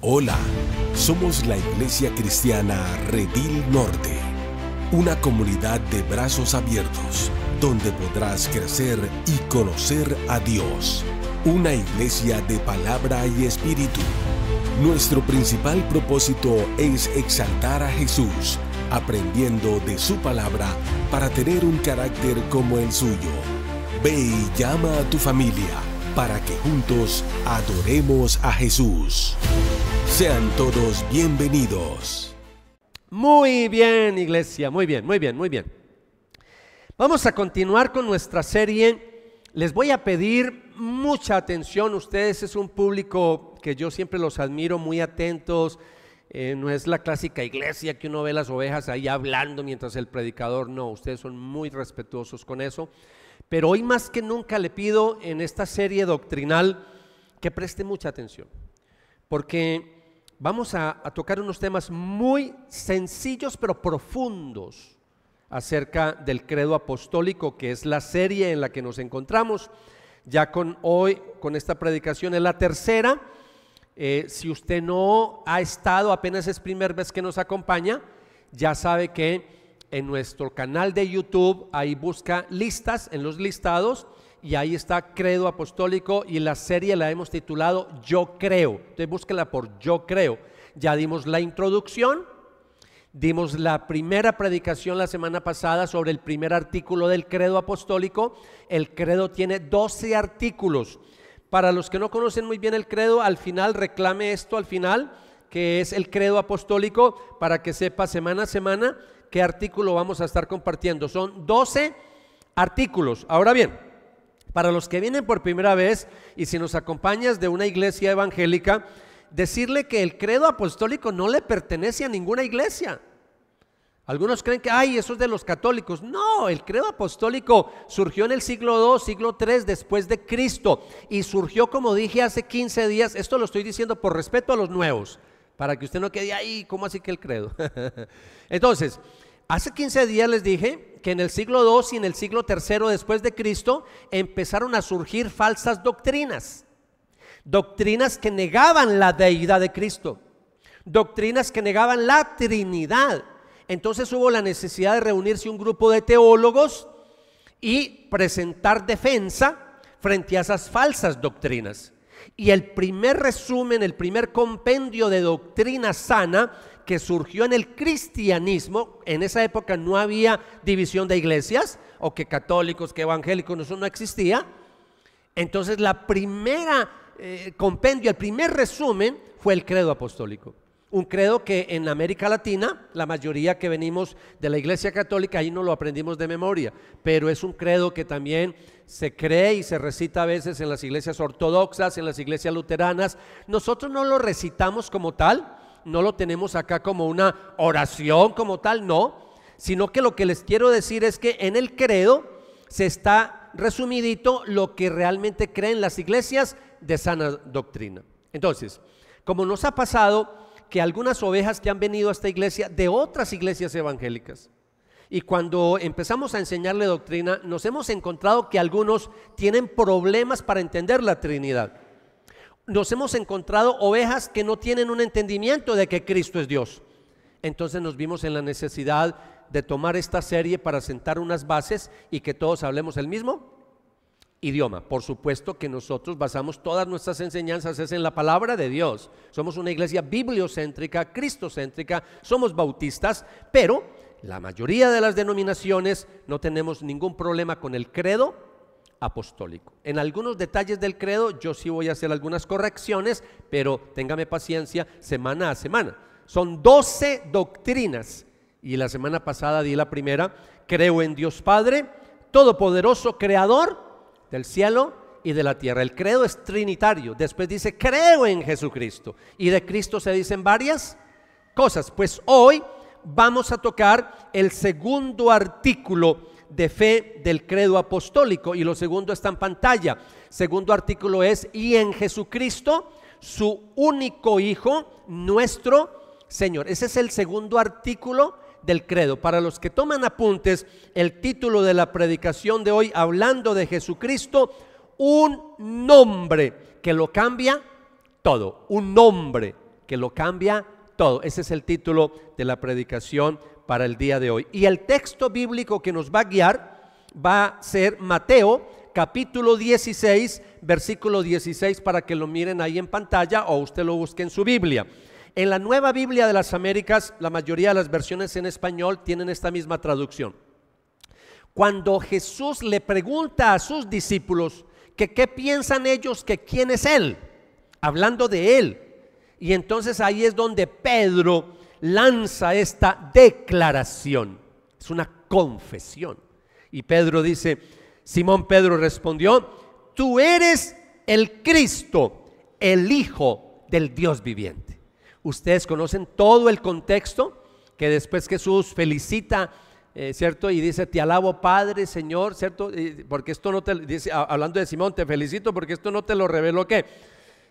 Hola, somos la Iglesia Cristiana Redil Norte, una comunidad de brazos abiertos, donde podrás crecer y conocer a Dios. Una iglesia de palabra y espíritu. Nuestro principal propósito es exaltar a Jesús, aprendiendo de su palabra para tener un carácter como el suyo. Ve y llama a tu familia para que juntos adoremos a Jesús. Sean todos bienvenidos. Muy bien, iglesia, muy bien. Vamos a continuar con nuestra serie. Les voy a pedir mucha atención. Ustedes es un público que yo siempre los admiro, muy atentos. No es la clásica iglesia que uno ve las ovejas ahí hablando mientras el predicador, no, ustedes son muy respetuosos con eso. Pero hoy más que nunca le pido en esta serie doctrinal que preste mucha atención, porque vamos a tocar unos temas muy sencillos pero profundos acerca del credo apostólico, que es la serie en la que nos encontramos. Ya con esta predicación es la tercera. Si usted no ha estado, apenas es primera vez que nos acompaña, ya sabe que en nuestro canal de YouTube, ahí busca listas en los listados y ahí está credo apostólico, y la serie la hemos titulado Yo Creo. Entonces búsquela por Yo Creo. Ya dimos la introducción, dimos la primera predicación la semana pasada sobre el primer artículo del credo apostólico. El credo tiene 12 artículos. Para los que no conocen muy bien el credo, al final reclame esto al final, que es el credo apostólico, para que sepa semana a semana qué artículo vamos a estar compartiendo. Son 12 artículos. Ahora bien, para los que vienen por primera vez y si nos acompañas de una iglesia evangélica, decirle que el credo apostólico no le pertenece a ninguna iglesia. Algunos creen que eso es de los católicos. No, el credo apostólico surgió en el siglo II, siglo III después de Cristo, y surgió, como dije hace 15 días, esto lo estoy diciendo por respeto a los nuevos, para que usted no quede ahí, ¿cómo así que el credo? Entonces, hace 15 días les dije que en el siglo II y en el siglo III después de Cristo empezaron a surgir falsas doctrinas. Doctrinas que negaban la deidad de Cristo, doctrinas que negaban la Trinidad. Entonces hubo la necesidad de reunirse un grupo de teólogos y presentar defensa frente a esas falsas doctrinas. Y el primer resumen, el primer compendio de doctrina sana que surgió en el cristianismo, en esa época no había división de iglesias, o que católicos, que evangélicos, eso no existía. Entonces la primera compendio, el primer resumen fue el credo apostólico. Un credo que en América Latina, la mayoría que venimos de la iglesia católica, ahí no lo aprendimos de memoria, pero es un credo que también se cree y se recita a veces en las iglesias ortodoxas, en las iglesias luteranas. Nosotros no lo recitamos como tal, no lo tenemos acá como una oración como tal, no, sino que lo que les quiero decir es que en el credo se está resumidito lo que realmente creen las iglesias de sana doctrina. Entonces, como nos ha pasado que algunas ovejas que han venido a esta iglesia de otras iglesias evangélicas, y cuando empezamos a enseñarle doctrina, nos hemos encontrado que algunos tienen problemas para entender la Trinidad. Nos hemos encontrado ovejas que no tienen un entendimiento de que Cristo es Dios. Entonces nos vimos en la necesidad de tomar esta serie para sentar unas bases y que todos hablemos el mismo idioma. Por supuesto que nosotros basamos todas nuestras enseñanzas en la palabra de Dios. Somos una iglesia bibliocéntrica, cristocéntrica, somos bautistas, pero la mayoría de las denominaciones no tenemos ningún problema con el credo apostólico. En algunos detalles del credo yo sí voy a hacer algunas correcciones, pero téngame paciencia semana a semana. Son 12 doctrinas y la semana pasada di la primera: creo en Dios Padre Todopoderoso, Creador del cielo y de la tierra. El credo es trinitario. Después dice creo en Jesucristo, y de Cristo se dicen varias cosas. Pues hoy vamos a tocar el segundo artículo de fe del credo apostólico, y lo segundo está en pantalla. Segundo artículo es: y en Jesucristo, su único Hijo, nuestro Señor. Ese es el segundo artículo del credo. Para los que toman apuntes, el título de la predicación de hoy, hablando de Jesucristo, un nombre que lo cambia todo. Un nombre que lo cambia todo. Ese es el título de la predicación para el día de hoy. Y el texto bíblico que nos va a guiar va a ser Mateo capítulo 16, versículo 16, para que lo miren ahí en pantalla o usted lo busque en su Biblia. En la Nueva Biblia de las Américas, la mayoría de las versiones en español tienen esta misma traducción. Cuando Jesús le pregunta a sus discípulos que qué piensan ellos que quién es Él, hablando de Él, y entonces ahí es donde Pedro lanza esta declaración, es una confesión. Y Pedro dice, Simón Pedro respondió, tú eres el Cristo, el Hijo del Dios viviente. Ustedes conocen todo el contexto, que después Jesús felicita, ¿cierto? Y dice, te alabo Padre, Señor, ¿cierto? Porque esto no te, dice, hablando de Simón, te felicito porque esto no te lo reveló, ¿qué?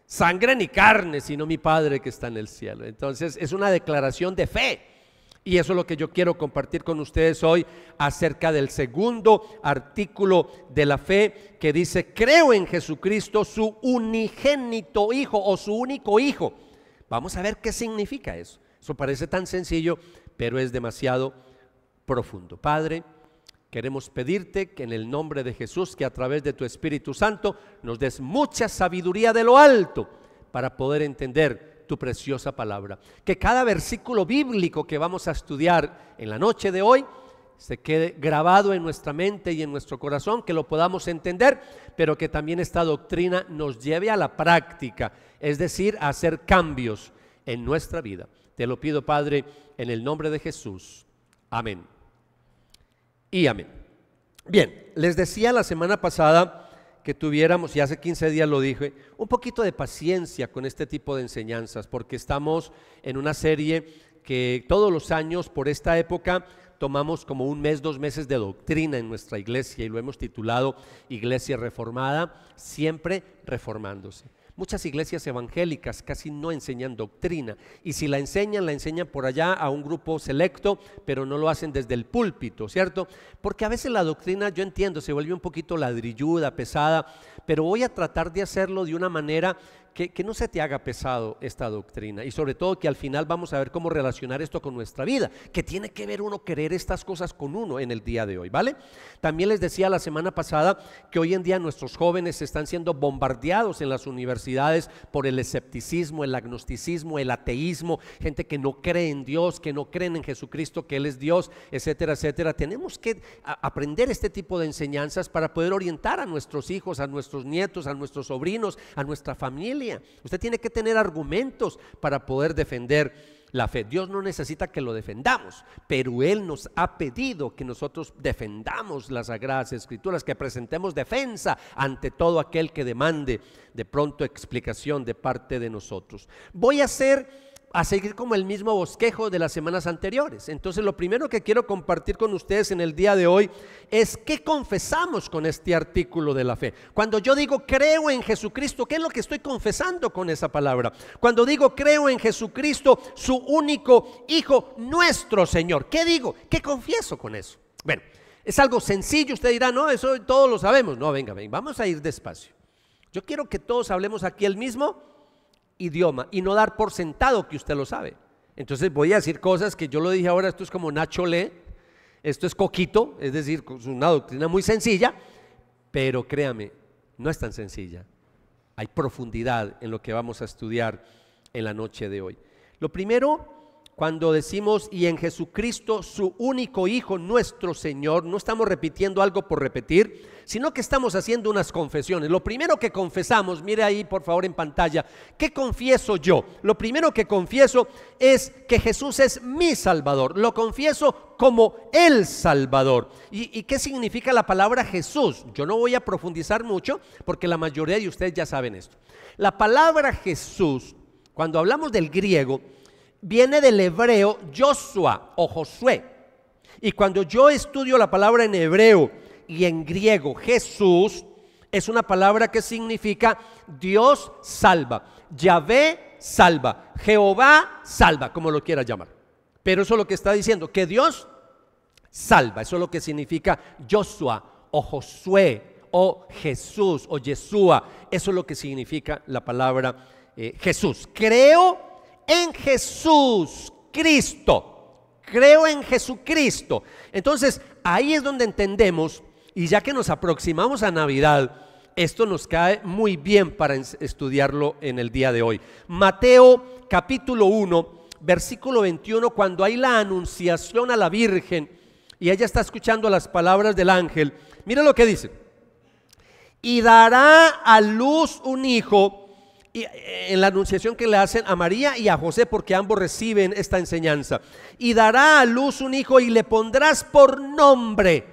Sangre ni carne, sino mi Padre que está en el cielo. Entonces es una declaración de fe. Y eso es lo que yo quiero compartir con ustedes hoy acerca del segundo artículo de la fe, que dice, creo en Jesucristo, su unigénito Hijo o su único Hijo. Vamos a ver qué significa eso. Eso parece tan sencillo, pero es demasiado profundo. Padre, queremos pedirte que en el nombre de Jesús, que a través de tu Espíritu Santo nos des mucha sabiduría de lo alto para poder entender tu preciosa palabra. Que cada versículo bíblico que vamos a estudiar en la noche de hoy se quede grabado en nuestra mente y en nuestro corazón, que lo podamos entender, pero que también esta doctrina nos lleve a la práctica, es decir, a hacer cambios en nuestra vida. Te lo pido, Padre, en el nombre de Jesús. Amén y amén. Bien, les decía la semana pasada que tuviéramos, y hace 15 días lo dije, un poquito de paciencia con este tipo de enseñanzas, porque estamos en una serie que todos los años por esta época tomamos como un mes, 2 meses de doctrina en nuestra iglesia, y lo hemos titulado Iglesia Reformada, siempre reformándose. Muchas iglesias evangélicas casi no enseñan doctrina, y si la enseñan por allá a un grupo selecto, pero no lo hacen desde el púlpito, ¿cierto? Porque a veces la doctrina, yo entiendo, se vuelve un poquito ladrilluda, pesada, pero voy a tratar de hacerlo de una manera que no se te haga pesado esta doctrina, y sobre todo que al final vamos a ver cómo relacionar esto con nuestra vida, que tiene que ver uno querer estas cosas con uno en el día de hoy, ¿vale? También les decía la semana pasada que hoy en día nuestros jóvenes están siendo bombardeados en las universidades por el escepticismo, el agnosticismo, el ateísmo, gente que no cree en Dios, que no creen en Jesucristo, que Él es Dios, etcétera, etcétera. Tenemos que aprender este tipo de enseñanzas para poder orientar a nuestros hijos, a nuestros nietos, a nuestros sobrinos, a nuestra familia. Usted tiene que tener argumentos para poder defender la fe. Dios no necesita que lo defendamos, pero Él nos ha pedido que nosotros defendamos las Sagradas Escrituras, que presentemos defensa ante todo aquel que demande de pronto explicación de parte de nosotros. Voy a seguir como el mismo bosquejo de las semanas anteriores. Entonces lo primero que quiero compartir con ustedes en el día de hoy es qué confesamos con este artículo de la fe. Cuando yo digo creo en Jesucristo, ¿qué es lo que estoy confesando con esa palabra? Cuando digo creo en Jesucristo, su único Hijo, nuestro Señor, ¿qué digo? ¿Qué confieso con eso? Bueno, es algo sencillo. Usted dirá, no, eso todos lo sabemos. No, venga, vamos a ir despacio. Yo quiero que todos hablemos aquí el mismo idioma y no dar por sentado que usted lo sabe. Entonces voy a decir cosas que yo lo dije ahora, esto es como Nacho Lee, esto es coquito, es decir, es una doctrina muy sencilla, pero créame, no es tan sencilla. Hay profundidad en lo que vamos a estudiar en la noche de hoy. Lo primero, cuando decimos y en Jesucristo su único Hijo, nuestro Señor, no estamos repitiendo algo por repetir, sino que estamos haciendo unas confesiones. Lo primero que confesamos, mire ahí por favor en pantalla, ¿qué confieso yo? Lo primero que confieso es que Jesús es mi Salvador, lo confieso como el Salvador. ¿Y qué significa la palabra Jesús? Yo no voy a profundizar mucho porque la mayoría de ustedes ya saben esto. La palabra Jesús, cuando hablamos del griego, viene del hebreo Joshua o Josué, y cuando yo estudio la palabra en hebreo y en griego Jesús, es una palabra que significa Dios salva, Yahvé salva, Jehová salva, como lo quiera llamar, pero eso es lo que está diciendo, que Dios salva. Eso es lo que significa Joshua o Josué o Jesús o Yeshua. Eso es lo que significa la palabra Jesús. Creo en Jesús Cristo. Creo en Jesucristo. Entonces, ahí es donde entendemos, y ya que nos aproximamos a Navidad, esto nos cae muy bien para estudiarlo en el día de hoy. Mateo capítulo 1, versículo 21, cuando hay la anunciación a la Virgen y ella está escuchando las palabras del ángel, mira lo que dice: y dará a luz un hijo. Y en la anunciación que le hacen a María y a José, porque ambos reciben esta enseñanza, y dará a luz un hijo y le pondrás por nombre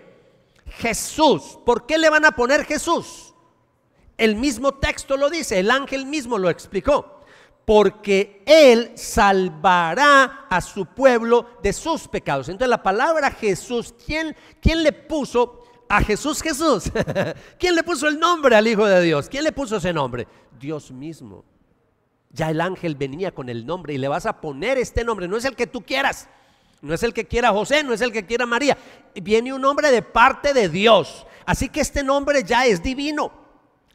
Jesús. ¿Por qué le van a poner Jesús? El mismo texto lo dice, el ángel mismo lo explicó: porque él salvará a su pueblo de sus pecados. Entonces la palabra Jesús, ¿quién le puso a Jesús Jesús? ¿Quién le puso el nombre al Hijo de Dios? ¿Quién le puso ese nombre? Dios mismo. Ya el ángel venía con el nombre y le vas a poner este nombre. No es el que tú quieras, no es el que quiera José, no es el que quiera María. Viene un nombre de parte de Dios. Así que este nombre ya es divino.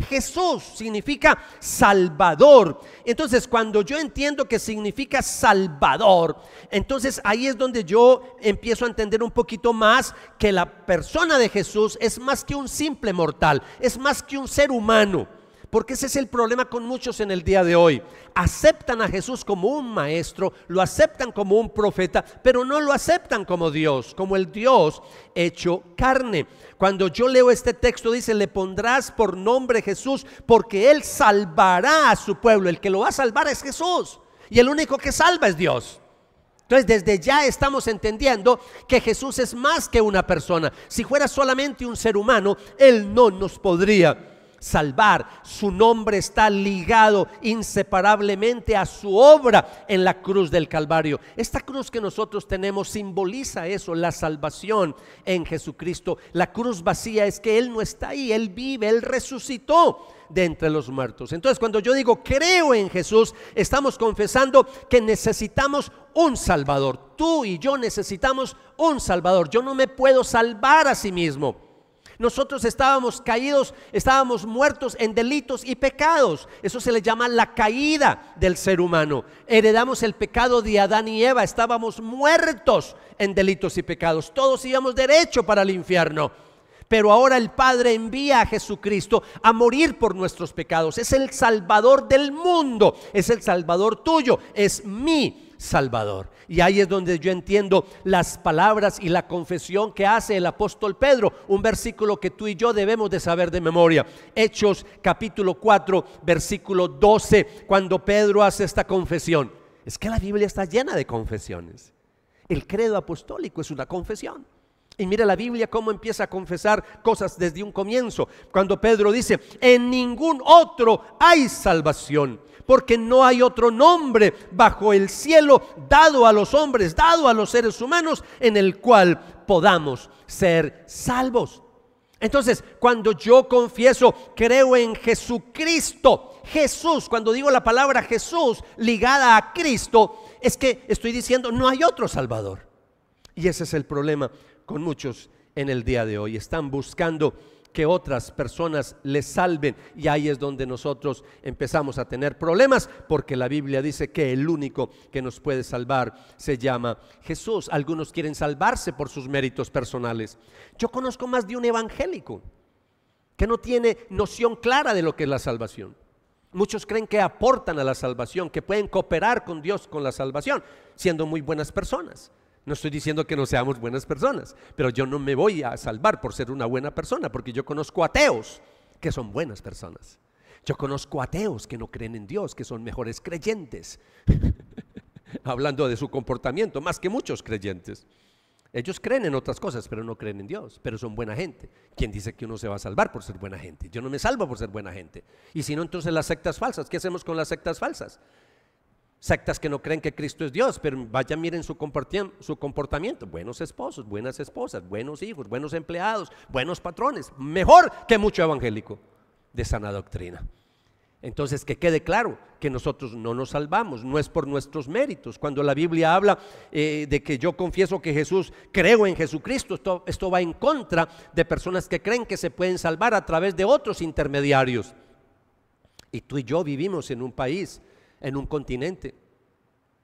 Jesús significa Salvador. Entonces, cuando yo entiendo que significa Salvador, entonces ahí es donde yo empiezo a entender un poquito más que la persona de Jesús es más que un simple mortal, es más que un ser humano. Porque ese es el problema con muchos en el día de hoy. Aceptan a Jesús como un maestro, lo aceptan como un profeta, pero no lo aceptan como Dios, como el Dios hecho carne. Cuando yo leo este texto dice: le pondrás por nombre Jesús, porque Él salvará a su pueblo. El que lo va a salvar es Jesús, y el único que salva es Dios. Entonces desde ya estamos entendiendo que Jesús es más que una persona. Si fuera solamente un ser humano, Él no nos podría salvar. Su nombre está ligado inseparablemente a su obra en la cruz del Calvario. Esta cruz que nosotros tenemos simboliza eso, la salvación en Jesucristo. La cruz vacía es que Él no está ahí, Él vive, Él resucitó de entre los muertos. Entonces cuando yo digo creo en Jesús, estamos confesando que necesitamos un Salvador. Tú y yo necesitamos un Salvador. Yo no me puedo salvar a sí mismo. Nosotros estábamos caídos, estábamos muertos en delitos y pecados. Eso se le llama la caída del ser humano. Heredamos el pecado de Adán y Eva. Estábamos muertos en delitos y pecados. Todos íbamos derecho para el infierno. Pero ahora el Padre envía a Jesucristo a morir por nuestros pecados. Es el Salvador del mundo, es el Salvador tuyo, es mi Salvador. Y ahí es donde yo entiendo las palabras y la confesión que hace el apóstol Pedro, un versículo que tú y yo debemos de saber de memoria. Hechos capítulo 4 versículo 12, cuando Pedro hace esta confesión. Es que la Biblia está llena de confesiones. El credo apostólico es una confesión. Y mira la Biblia cómo empieza a confesar cosas desde un comienzo. Cuando Pedro dice: en ningún otro hay salvación, porque no hay otro nombre bajo el cielo dado a los hombres, dado a los seres humanos, en el cual podamos ser salvos. Entonces, cuando yo confieso, creo en Jesucristo, Jesús, cuando digo la palabra Jesús ligada a Cristo, es que estoy diciendo no hay otro Salvador. Y ese es el problema con muchos en el día de hoy. Están buscando que otras personas les salven, y ahí es donde nosotros empezamos a tener problemas, porque la Biblia dice que el único que nos puede salvar se llama Jesús. Algunos quieren salvarse por sus méritos personales. Yo conozco más de un evangélico que no tiene noción clara de lo que es la salvación. Muchos creen que aportan a la salvación, que pueden cooperar con Dios con la salvación, siendo muy buenas personas. No estoy diciendo que no seamos buenas personas, pero yo no me voy a salvar por ser una buena persona, porque yo conozco ateos que son buenas personas. Yo conozco ateos que no creen en Dios, que son mejores creyentes. Hablando de su comportamiento, más que muchos creyentes. Ellos creen en otras cosas, pero no creen en Dios, pero son buena gente. ¿Quién dice que uno se va a salvar por ser buena gente? Yo no me salvo por ser buena gente. Y si no, entonces las sectas falsas. ¿Qué hacemos con las sectas falsas? Sectas que no creen que Cristo es Dios, pero vaya, miren su comportamiento. Buenos esposos, buenas esposas, buenos hijos, buenos empleados, buenos patrones. Mejor que mucho evangélico de sana doctrina. Entonces, que quede claro que nosotros no nos salvamos, no es por nuestros méritos. Cuando la Biblia habla de que yo confieso que Jesús, creo en Jesucristo, esto va en contra de personas que creen que se pueden salvar a través de otros intermediarios. Y tú y yo vivimos en un país, en un continente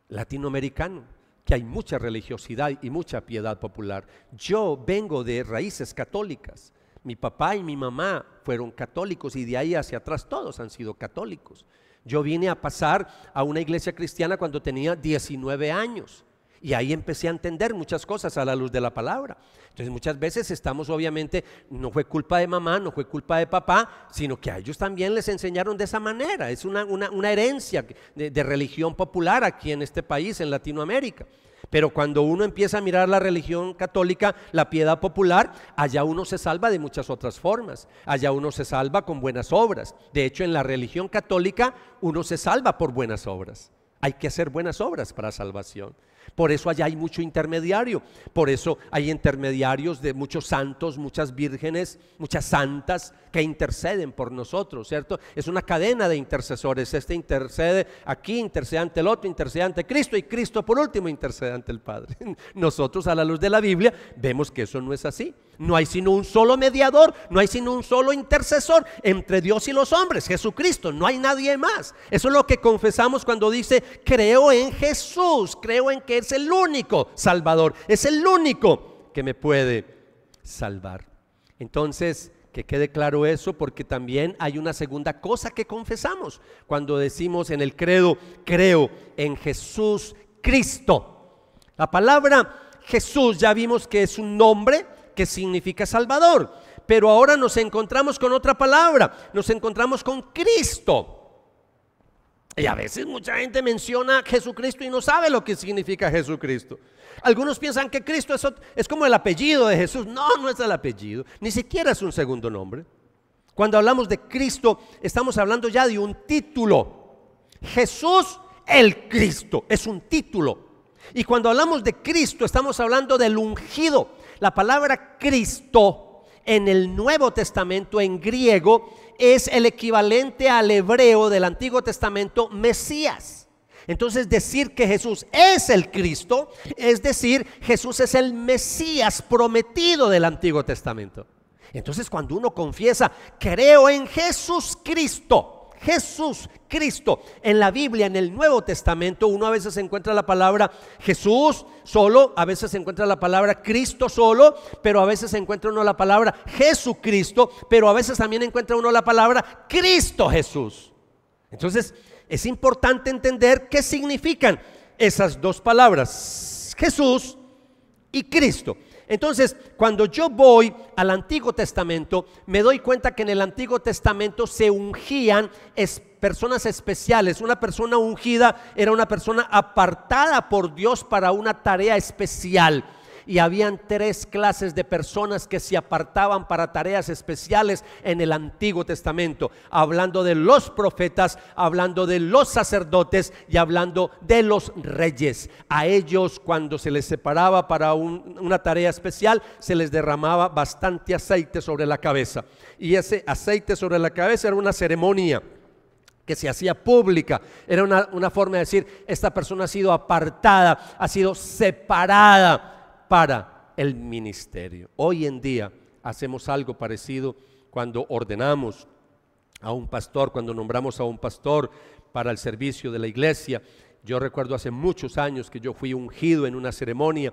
latinoamericano, que hay mucha religiosidad y mucha piedad popular. Yo vengo de raíces católicas. Mi papá y mi mamá fueron católicos y de ahí hacia atrás todos han sido católicos. Yo vine a pasar a una iglesia cristiana cuando tenía 19 años y ahí empecé a entender muchas cosas a la luz de la palabra. Entonces muchas veces estamos, obviamente, no fue culpa de mamá, no fue culpa de papá, sino que a ellos también les enseñaron de esa manera. Es una herencia de religión popular aquí en este país, en Latinoamérica. Pero cuando uno empieza a mirar la religión católica, la piedad popular, allá uno se salva de muchas otras formas. Allá uno se salva con buenas obras. De hecho, en la religión católica uno se salva por buenas obras. Hay que hacer buenas obras para salvación. Por eso allá hay mucho intermediario. Por eso hay intermediarios de muchos santos, muchas vírgenes, muchas santas que interceden por nosotros, ¿cierto? Es una cadena de intercesores. Este intercede aquí, intercede ante el otro, intercede ante Cristo, y Cristo por último intercede ante el Padre. Nosotros, a la luz de la Biblia, vemos que eso no es así. No hay sino un solo mediador, no hay sino un solo intercesor entre Dios y los hombres, Jesucristo. No hay nadie más. Eso es lo que confesamos cuando dice: creo en Jesús, creo en que es el único Salvador, es el único que me puede salvar. Entonces, que quede claro eso, porque también hay una segunda cosa que confesamos cuando decimos en el credo: creo en Jesús Cristo. La palabra Jesús ya vimos que es un nombre que significa Salvador, pero ahora nos encontramos con otra palabra, nos encontramos con Cristo. Y a veces mucha gente menciona Jesucristo y no sabe lo que significa Jesucristo. Algunos piensan que Cristo es como el apellido de Jesús. No, no es el apellido, ni siquiera es un segundo nombre. Cuando hablamos de Cristo, estamos hablando ya de un título. Jesús el Cristo es un título. Y cuando hablamos de Cristo, estamos hablando del ungido. La palabra Cristo en el Nuevo Testamento en griego es el equivalente al hebreo del Antiguo Testamento, Mesías. Entonces, decir que Jesús es el Cristo es decir, Jesús es el Mesías prometido del Antiguo Testamento. Entonces, cuando uno confiesa: creo en Jesús Cristo, Jesús Cristo, en la Biblia, en el Nuevo Testamento, uno a veces encuentra la palabra Jesús solo, a veces encuentra la palabra Cristo solo, pero a veces encuentra uno la palabra Jesucristo, pero a veces también encuentra uno la palabra Cristo Jesús. Entonces es importante entender qué significan esas dos palabras, Jesús y Cristo. Entonces, cuando yo voy al Antiguo Testamento, me doy cuenta que en el Antiguo Testamento se ungían personas especiales. Una persona ungida era una persona apartada por Dios para una tarea especial. Y habían tres clases de personas que se apartaban para tareas especiales en el Antiguo Testamento, hablando de los profetas, hablando de los sacerdotes y hablando de los reyes. A ellos, cuando se les separaba para una tarea especial, se les derramaba bastante aceite sobre la cabeza, y ese aceite sobre la cabeza era una ceremonia que se hacía pública. Era una forma de decir: esta persona ha sido apartada, ha sido separada para el ministerio. Hoy en día hacemos algo parecido cuando ordenamos a un pastor, cuando nombramos a un pastor para el servicio de la iglesia. Yo recuerdo hace muchos años que yo fui ungido en una ceremonia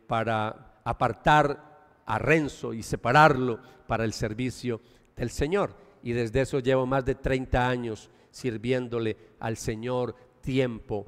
para apartar a Renzo y separarlo para el servicio del Señor, y desde eso llevo más de 30 años sirviéndole al Señor tiempo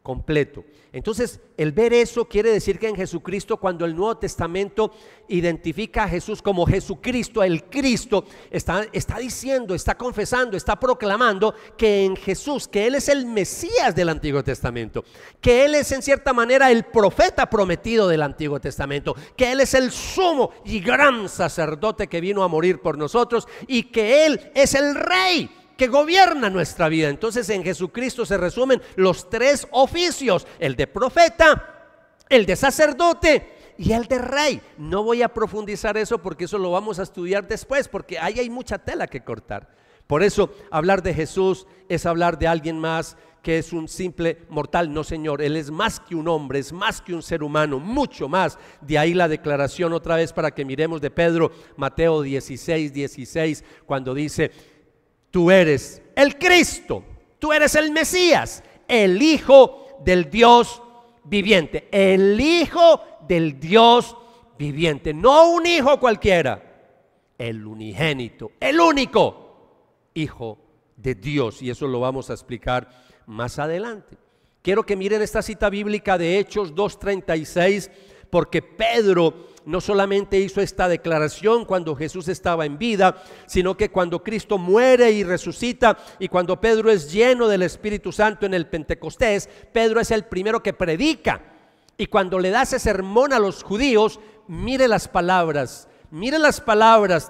completo. Entonces, el ver eso quiere decir que en Jesucristo, cuando el Nuevo Testamento identifica a Jesús como Jesucristo, el Cristo, está diciendo, está confesando, está proclamando que en Jesús, que Él es el Mesías del Antiguo Testamento, que Él es en cierta manera el profeta prometido del Antiguo Testamento, que Él es el sumo y gran sacerdote que vino a morir por nosotros, y que Él es el Rey que gobierna nuestra vida. Entonces, en Jesucristo se resumen los tres oficios: el de profeta, el de sacerdote y el de rey. No voy a profundizar eso porque eso lo vamos a estudiar después, porque ahí hay mucha tela que cortar. Por eso, hablar de Jesús es hablar de alguien más que es un simple mortal. No, señor, Él es más que un hombre, es más que un ser humano, mucho más. De ahí la declaración otra vez para que miremos de Pedro, Mateo 16:16, cuando dice: tú eres el Cristo, tú eres el Mesías, el Hijo del Dios viviente. El Hijo del Dios viviente. No un hijo cualquiera. El unigénito, el único Hijo de Dios. Y eso lo vamos a explicar más adelante. Quiero que miren esta cita bíblica de Hechos 2:36, porque Pedro no solamente hizo esta declaración cuando Jesús estaba en vida, sino que cuando Cristo muere y resucita, y cuando Pedro es lleno del Espíritu Santo en el Pentecostés, Pedro es el primero que predica. Y cuando le da ese sermón a los judíos, mire las palabras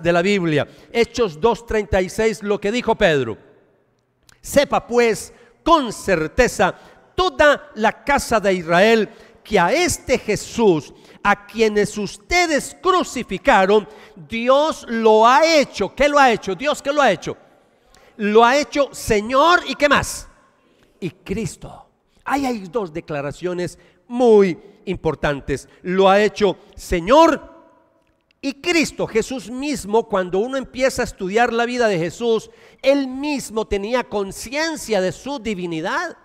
de la Biblia. Hechos 2:36, lo que dijo Pedro: sepa pues con certeza toda la casa de Israel que a este Jesús, a quienes ustedes crucificaron, Dios lo ha hecho. ¿Qué lo ha hecho? Dios, ¿qué lo ha hecho? Lo ha hecho Señor, ¿y qué más? Y Cristo. Ahí hay dos declaraciones muy importantes. Lo ha hecho Señor y Cristo. Jesús mismo, cuando uno empieza a estudiar la vida de Jesús, Él mismo tenía conciencia de su divinidad.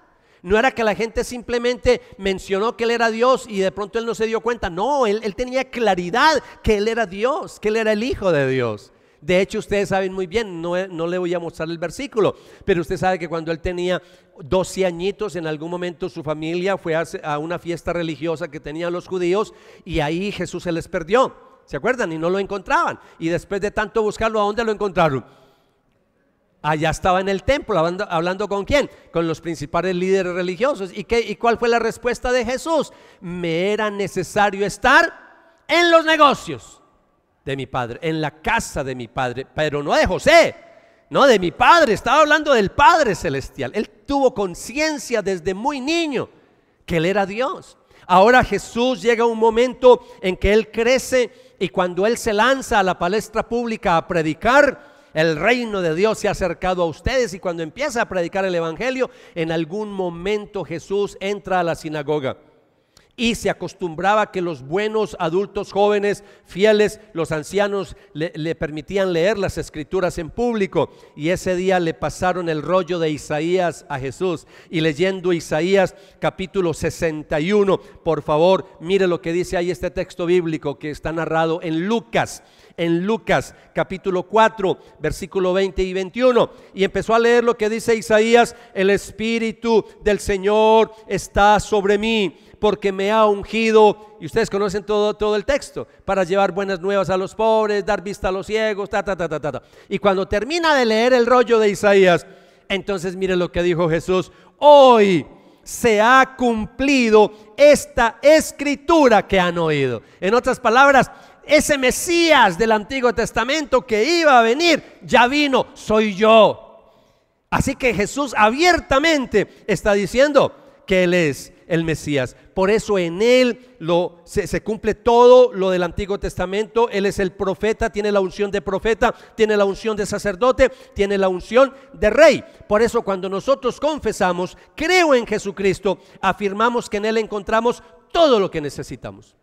No era que la gente simplemente mencionó que Él era Dios y de pronto Él no se dio cuenta. No, él tenía claridad que Él era Dios, que Él era el Hijo de Dios. De hecho, ustedes saben muy bien, no le voy a mostrar el versículo, pero usted sabe que cuando Él tenía 12 añitos, en algún momento su familia fue a una fiesta religiosa que tenían los judíos, y ahí Jesús se les perdió. ¿Se acuerdan? Y no lo encontraban. Y después de tanto buscarlo, ¿a dónde lo encontraron? Allá estaba en el templo, hablando ¿con quién? Con los principales líderes religiosos. ¿Y cuál fue la respuesta de Jesús? Me era necesario estar en los negocios de mi Padre, en la casa de mi Padre, pero no de José, no de mi Padre. Estaba hablando del Padre Celestial. Él tuvo conciencia desde muy niño que Él era Dios. Ahora Jesús llega a un momento en que Él crece, y cuando Él se lanza a la palestra pública a predicar, el reino de Dios se ha acercado a ustedes, y cuando empieza a predicar el evangelio, en algún momento Jesús entra a la sinagoga. Y se acostumbraba que los buenos adultos jóvenes fieles, los ancianos, le permitían leer las escrituras en público. Y ese día le pasaron el rollo de Isaías a Jesús. Y leyendo Isaías capítulo 61, por favor, mire lo que dice ahí este texto bíblico que está narrado en Lucas. En Lucas capítulo 4, versículo 20 y 21. Y empezó a leer lo que dice Isaías: el Espíritu del Señor está sobre mí, porque me ha ungido, y ustedes conocen todo el texto, para llevar buenas nuevas a los pobres, dar vista a los ciegos, Y cuando termina de leer el rollo de Isaías, entonces mire lo que dijo Jesús: hoy se ha cumplido esta escritura que han oído. En otras palabras, ese Mesías del Antiguo Testamento que iba a venir, ya vino, soy yo. Así que Jesús abiertamente está diciendo que Él es el Mesías. Por eso en Él se cumple todo lo del Antiguo Testamento. Él es el profeta, tiene la unción de profeta, tiene la unción de sacerdote, tiene la unción de rey. Por eso cuando nosotros confesamos, creo en Jesucristo, afirmamos que en Él encontramos todo lo que necesitamos.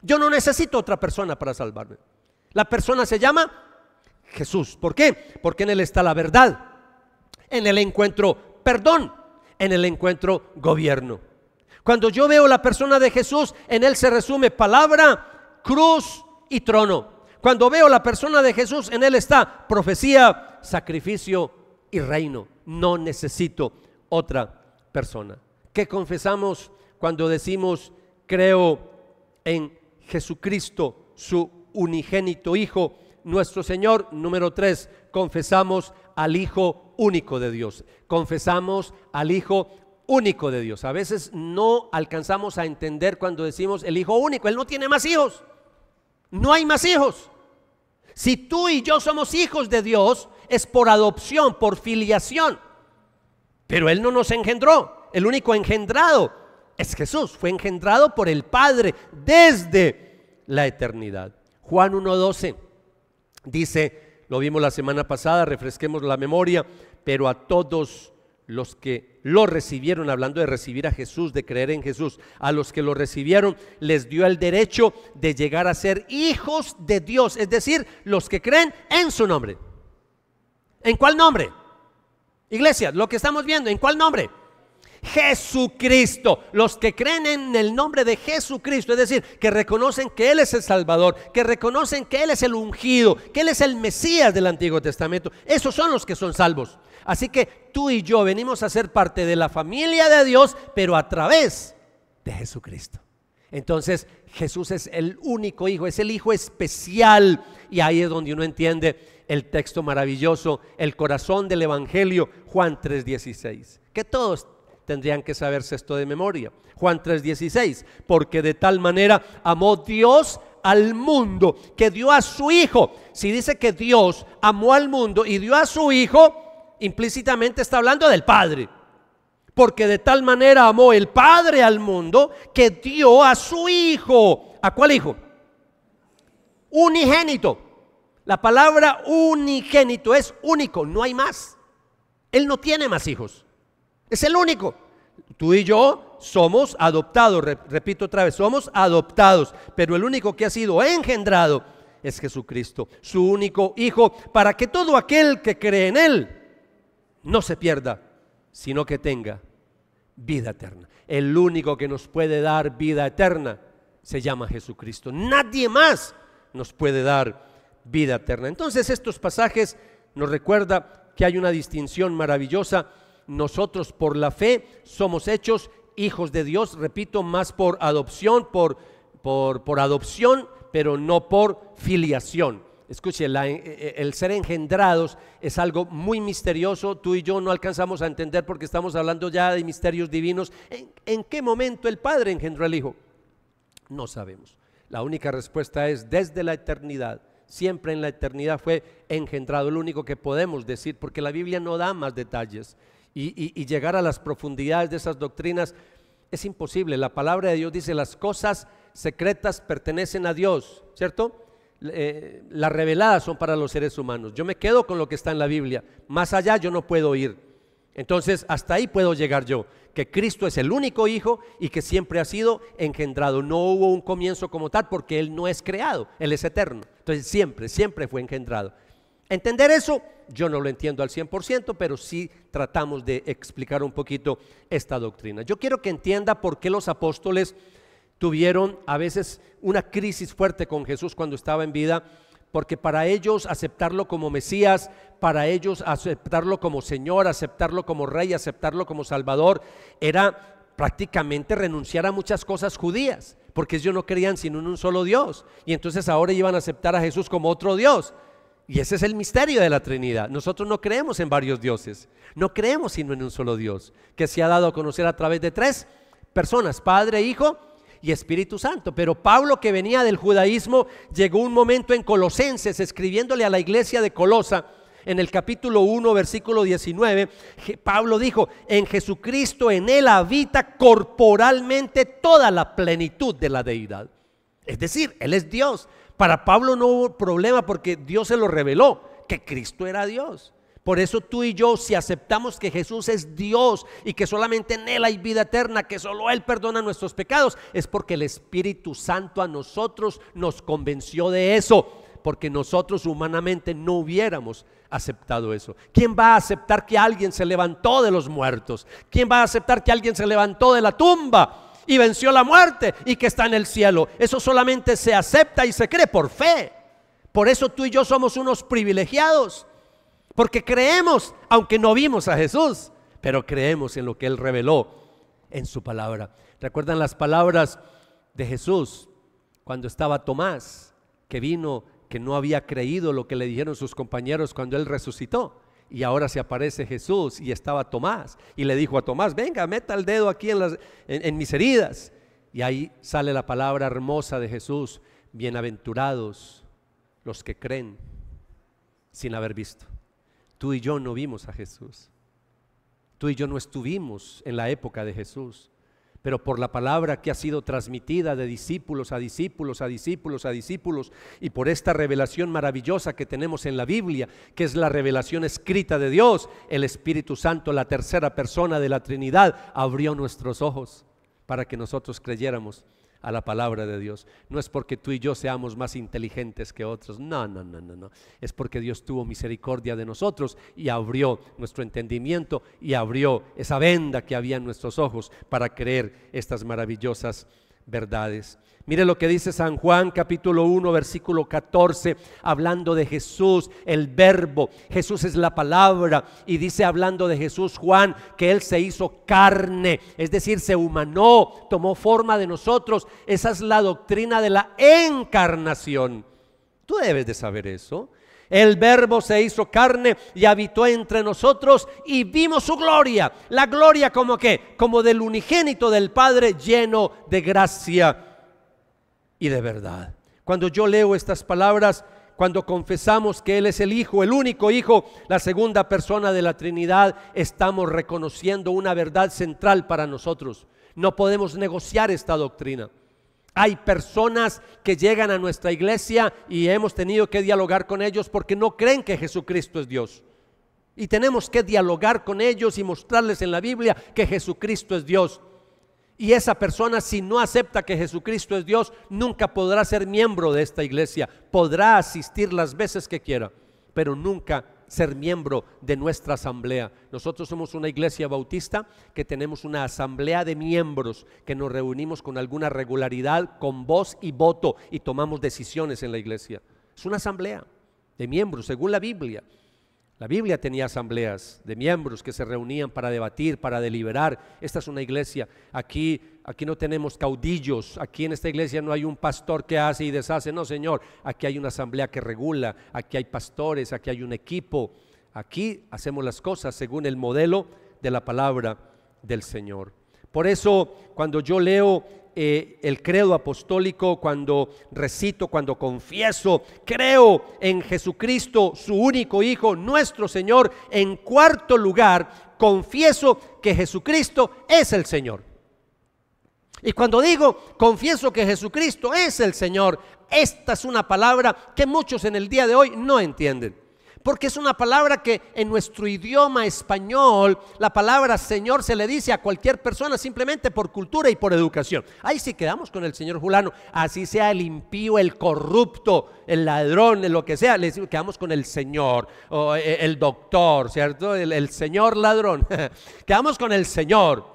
Yo no necesito otra persona para salvarme. La persona se llama Jesús. ¿Por qué? Porque en Él está la verdad, en Él encuentro perdón, en Él encuentro gobierno. Cuando yo veo la persona de Jesús, en Él se resume palabra, cruz y trono. Cuando veo la persona de Jesús, en Él está profecía, sacrificio y reino. No necesito otra persona. ¿Qué confesamos cuando decimos creo en Jesucristo, su unigénito Hijo, nuestro Señor? Número 3, confesamos al Hijo único de Dios. Confesamos al Hijo único de Dios. A veces no alcanzamos a entender cuando decimos el Hijo único. Él no tiene más hijos. No hay más hijos. Si tú y yo somos hijos de Dios, es por adopción, por filiación. Pero Él no nos engendró. El único engendrado es Jesús. Fue engendrado por el Padre desde la eternidad. Juan 1:12 dice, lo vimos la semana pasada, refresquemos la memoria: pero a todos los que lo recibieron, hablando de recibir a Jesús, de creer en Jesús, a los que lo recibieron les dio el derecho de llegar a ser hijos de Dios, es decir, los que creen en su nombre. ¿En cuál nombre? Iglesia, lo que estamos viendo, ¿en cuál nombre? Jesucristo. Los que creen en el nombre de Jesucristo, es decir, que reconocen que Él es el Salvador, que reconocen que Él es el ungido, que Él es el Mesías del Antiguo Testamento, esos son los que son salvos. Así que tú y yo venimos a ser parte de la familia de Dios, pero a través de Jesucristo. Entonces Jesús es el único Hijo, es el Hijo especial, y ahí es donde uno entiende el texto maravilloso, el corazón del Evangelio, Juan 3:16, que todos tendrían que saberse esto de memoria. Juan 3:16, porque de tal manera amó Dios al mundo, que dio a su Hijo. Si dice que Dios amó al mundo y dio a su Hijo, implícitamente está hablando del Padre. Porque de tal manera amó el Padre al mundo, que dio a su Hijo. ¿A cuál Hijo? Unigénito. La palabra unigénito es único, no hay más. Él no tiene más hijos, es el único. Tú y yo somos adoptados, repito otra vez, somos adoptados, pero el único que ha sido engendrado es Jesucristo, su único Hijo, para que todo aquel que cree en Él no se pierda, sino que tenga vida eterna. El único que nos puede dar vida eterna se llama Jesucristo. Nadie más nos puede dar vida eterna. Entonces estos pasajes nos recuerdan que hay una distinción maravillosa. Nosotros por la fe somos hechos hijos de Dios, repito, más por adopción, por adopción, pero no por filiación. Escuche, el ser engendrados es algo muy misterioso. Tú y yo no alcanzamos a entender porque estamos hablando ya de misterios divinos. ¿En qué momento el Padre engendró al Hijo? No sabemos. La única respuesta es desde la eternidad. Siempre en la eternidad fue engendrado, lo único que podemos decir, porque la Biblia no da más detalles y llegar a las profundidades de esas doctrinas es imposible. La palabra de Dios dice: las cosas secretas pertenecen a Dios, ¿cierto? Las reveladas son para los seres humanos. Yo me quedo con lo que está en la Biblia, más allá yo no puedo ir. Entonces hasta ahí puedo llegar yo, que Cristo es el único Hijo y que siempre ha sido engendrado. No hubo un comienzo como tal porque Él no es creado, Él es eterno. Entonces siempre fue engendrado. Entender eso, yo no lo entiendo al 100%, pero sí tratamos de explicar un poquito esta doctrina. Yo quiero que entienda por qué los apóstoles tuvieron a veces una crisis fuerte con Jesús cuando estaba en vida, porque para ellos aceptarlo como Mesías, para ellos aceptarlo como Señor, aceptarlo como Rey, aceptarlo como Salvador, era prácticamente renunciar a muchas cosas judías, porque ellos no creían sino en un solo Dios, y entonces ahora iban a aceptar a Jesús como otro Dios. Y ese es el misterio de la Trinidad. Nosotros no creemos en varios dioses, no creemos sino en un solo Dios, que se ha dado a conocer a través de tres personas: Padre, Hijo y Espíritu Santo. Pero Pablo, que venía del judaísmo, llegó un momento en Colosenses, escribiéndole a la iglesia de Colosa, en el capítulo 1, versículo 19, Pablo dijo: en Jesucristo, en Él habita corporalmente toda la plenitud de la deidad. Es decir, Él es Dios. Para Pablo no hubo problema porque Dios se lo reveló, que Cristo era Dios. Por eso tú y yo, si aceptamos que Jesús es Dios y que solamente en Él hay vida eterna, que solo Él perdona nuestros pecados, es porque el Espíritu Santo a nosotros nos convenció de eso, porque nosotros humanamente no hubiéramos aceptado eso. ¿Quién va a aceptar que alguien se levantó de los muertos? ¿Quién va a aceptar que alguien se levantó de la tumba y venció la muerte y que está en el cielo? Eso solamente se acepta y se cree por fe. Por eso tú y yo somos unos privilegiados, porque creemos, aunque no vimos a Jesús, pero creemos en lo que Él reveló en su palabra. ¿Recuerdan las palabras de Jesús cuando estaba Tomás, que vino, que no había creído lo que le dijeron sus compañeros cuando Él resucitó? Y ahora se aparece Jesús y estaba Tomás y le dijo a Tomás: venga, meta el dedo aquí en mis heridas. Y ahí sale la palabra hermosa de Jesús: bienaventurados los que creen sin haber visto. Tú y yo no vimos a Jesús, tú y yo no estuvimos en la época de Jesús, pero por la palabra que ha sido transmitida de discípulos a discípulos, a discípulos, a discípulos, y por esta revelación maravillosa que tenemos en la Biblia, que es la revelación escrita de Dios, el Espíritu Santo, la tercera persona de la Trinidad, abrió nuestros ojos para que nosotros creyéramos a la palabra de Dios. No es porque tú y yo seamos más inteligentes que otros, no. Es porque Dios tuvo misericordia de nosotros y abrió nuestro entendimiento y abrió esa venda que había en nuestros ojos para creer estas maravillosas verdades. Mire lo que dice San Juan capítulo 1 versículo 14, hablando de Jesús, el verbo. Jesús es la palabra, y dice, hablando de Jesús, Juan, que Él se hizo carne, es decir, se humanó, tomó forma de nosotros. Esa es la doctrina de la encarnación. Tú debes de saber eso. El verbo se hizo carne y habitó entre nosotros, y vimos su gloria. La gloria, ¿como qué? Como del unigénito del Padre, lleno de gracia y de verdad. Cuando yo leo estas palabras, cuando confesamos que Él es el Hijo, el único Hijo, la segunda persona de la Trinidad, estamos reconociendo una verdad central para nosotros. No podemos negociar esta doctrina. Hay personas que llegan a nuestra iglesia y hemos tenido que dialogar con ellos porque no creen que Jesucristo es Dios. Y tenemos que dialogar con ellos y mostrarles en la Biblia que Jesucristo es Dios. Y esa persona, si no acepta que Jesucristo es Dios, nunca podrá ser miembro de esta iglesia. Podrá asistir las veces que quiera, pero nunca ser miembro de nuestra asamblea. Nosotros somos una iglesia bautista que tenemos una asamblea de miembros que nos reunimos con alguna regularidad, con voz y voto, y tomamos decisiones en la iglesia. Es una asamblea de miembros según la Biblia. La Biblia tenía asambleas de miembros que se reunían para debatir, para deliberar. Esta es una iglesia. Aquí no tenemos caudillos. Aquí en esta iglesia no hay un pastor que hace y deshace. No, Señor. Aquí hay una asamblea que regula. Aquí hay pastores. Aquí hay un equipo. Aquí hacemos las cosas según el modelo de la palabra del Señor. Por eso, cuando yo leo el credo apostólico, cuando recito, cuando confieso, creo en Jesucristo, su único Hijo, nuestro Señor. En cuarto lugar, confieso que Jesucristo es el Señor. Y cuando digo confieso que Jesucristo es el Señor, esta es una palabra que muchos en el día de hoy no entienden. Porque es una palabra que en nuestro idioma español, la palabra Señor se le dice a cualquier persona simplemente por cultura y por educación. Ahí sí quedamos con el señor fulano, así sea el impío, el corrupto, el ladrón, lo que sea, le decimos, quedamos con el Señor, o el doctor, ¿cierto? El señor ladrón, quedamos con el Señor.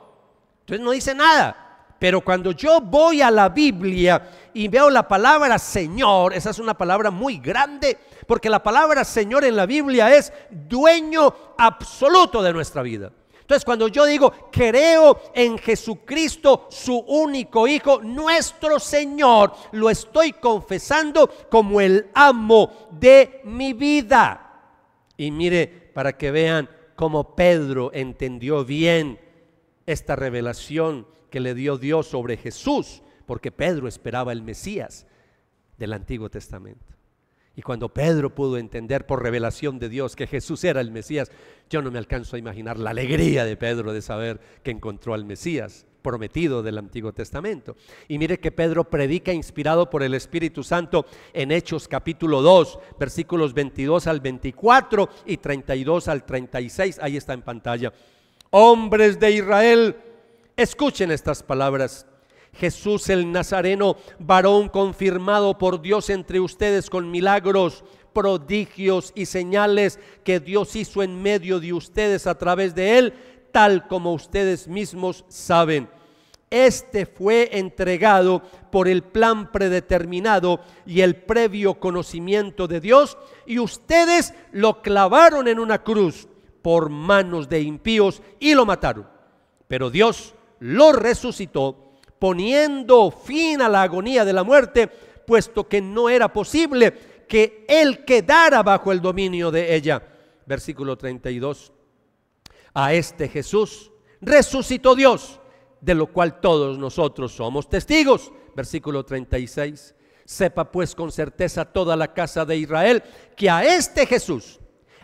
Entonces no dice nada. Pero cuando yo voy a la Biblia y veo la palabra Señor, esa es una palabra muy grande, porque la palabra Señor en la Biblia es dueño absoluto de nuestra vida. Entonces, cuando yo digo creo en Jesucristo, su único Hijo, nuestro Señor, lo estoy confesando como el amo de mi vida. Y mire, para que vean cómo Pedro entendió bien esta revelación que le dio Dios sobre Jesús, porque Pedro esperaba el Mesías del Antiguo Testamento. Y cuando Pedro pudo entender por revelación de Dios que Jesús era el Mesías, yo no me alcanzo a imaginar la alegría de Pedro de saber que encontró al Mesías prometido del Antiguo Testamento. Y mire que Pedro predica inspirado por el Espíritu Santo en Hechos capítulo 2, versículos 22 al 24 y 32 al 36, ahí está en pantalla. Hombres de Israel, escuchen estas palabras. Jesús el Nazareno, varón confirmado por Dios entre ustedes con milagros, prodigios y señales que Dios hizo en medio de ustedes a través de él, tal como ustedes mismos saben. Este fue entregado por el plan predeterminado y el previo conocimiento de Dios, y ustedes lo clavaron en una cruz por manos de impíos y lo mataron. Pero Dios lo resucitó, poniendo fin a la agonía de la muerte, puesto que no era posible que él quedara bajo el dominio de ella. Versículo 32. A este Jesús resucitó Dios, de lo cual todos nosotros somos testigos. Versículo 36. Sepa pues con certeza toda la casa de Israel que a este Jesús,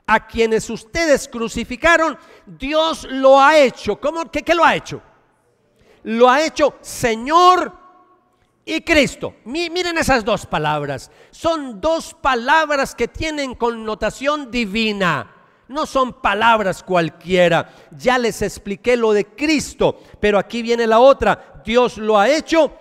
a quienes ustedes crucificaron, Dios lo ha hecho. ¿Cómo? ¿Qué lo ha hecho? Lo ha hecho Señor y Cristo. Miren esas dos palabras. Son dos palabras que tienen connotación divina. No son palabras cualquiera. Ya les expliqué lo de Cristo, pero aquí viene la otra. Dios lo ha hecho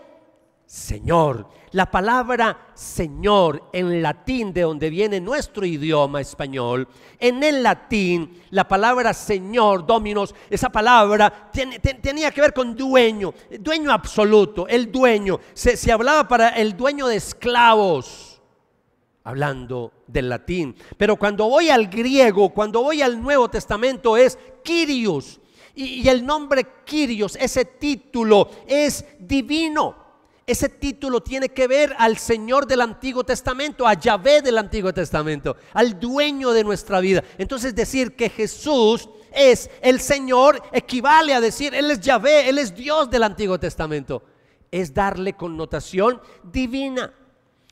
Señor. La palabra Señor en latín, de donde viene nuestro idioma español, en el latín la palabra Señor, Dominos, esa palabra tenía que ver con dueño, dueño absoluto, el dueño. Se hablaba para el dueño de esclavos, hablando del latín. Pero cuando voy al griego, cuando voy al Nuevo Testamento, es Kyrios. Y el nombre Kyrios, ese título es divino. Ese título tiene que ver al Señor del Antiguo Testamento, a Yahvé del Antiguo Testamento, al dueño de nuestra vida. Entonces decir que Jesús es el Señor equivale a decir Él es Yahvé, Él es Dios del Antiguo Testamento. Es darle connotación divina.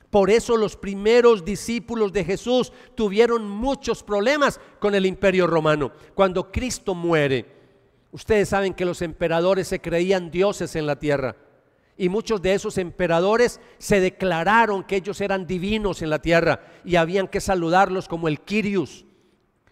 Por eso los primeros discípulos de Jesús tuvieron muchos problemas con el Imperio Romano. Cuando Cristo muere, ustedes saben que los emperadores se creían dioses en la tierra. Y muchos de esos emperadores se declararon que ellos eran divinos en la tierra y habían que saludarlos como el Kyrios,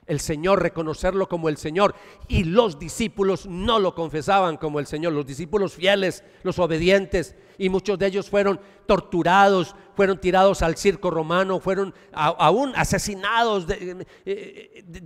el Señor, reconocerlo como el Señor. Y los discípulos no lo confesaban como el Señor, los discípulos fieles, los obedientes. Y muchos de ellos fueron torturados, fueron tirados al circo romano, fueron aún asesinados de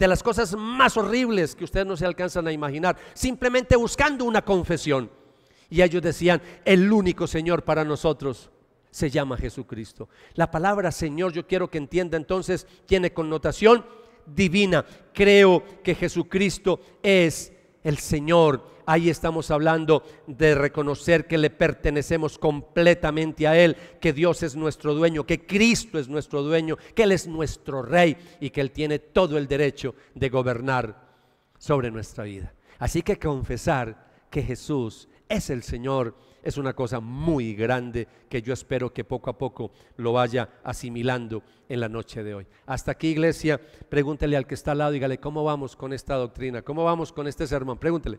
las cosas más horribles que ustedes no se alcanzan a imaginar, simplemente buscando una confesión. Y ellos decían, el único Señor para nosotros se llama Jesucristo. La palabra Señor, yo quiero que entienda entonces, tiene connotación divina. Creo que Jesucristo es el Señor. Ahí estamos hablando de reconocer que le pertenecemos completamente a Él, que Dios es nuestro dueño, que Cristo es nuestro dueño, que Él es nuestro Rey y que Él tiene todo el derecho de gobernar sobre nuestra vida. Así que confesar que Jesús es el Señor es una cosa muy grande que yo espero que poco a poco lo vaya asimilando en la noche de hoy. Hasta aquí, iglesia. Pregúntele al que está al lado, dígale, ¿cómo vamos con esta doctrina? ¿Cómo vamos con este sermón? Pregúntele.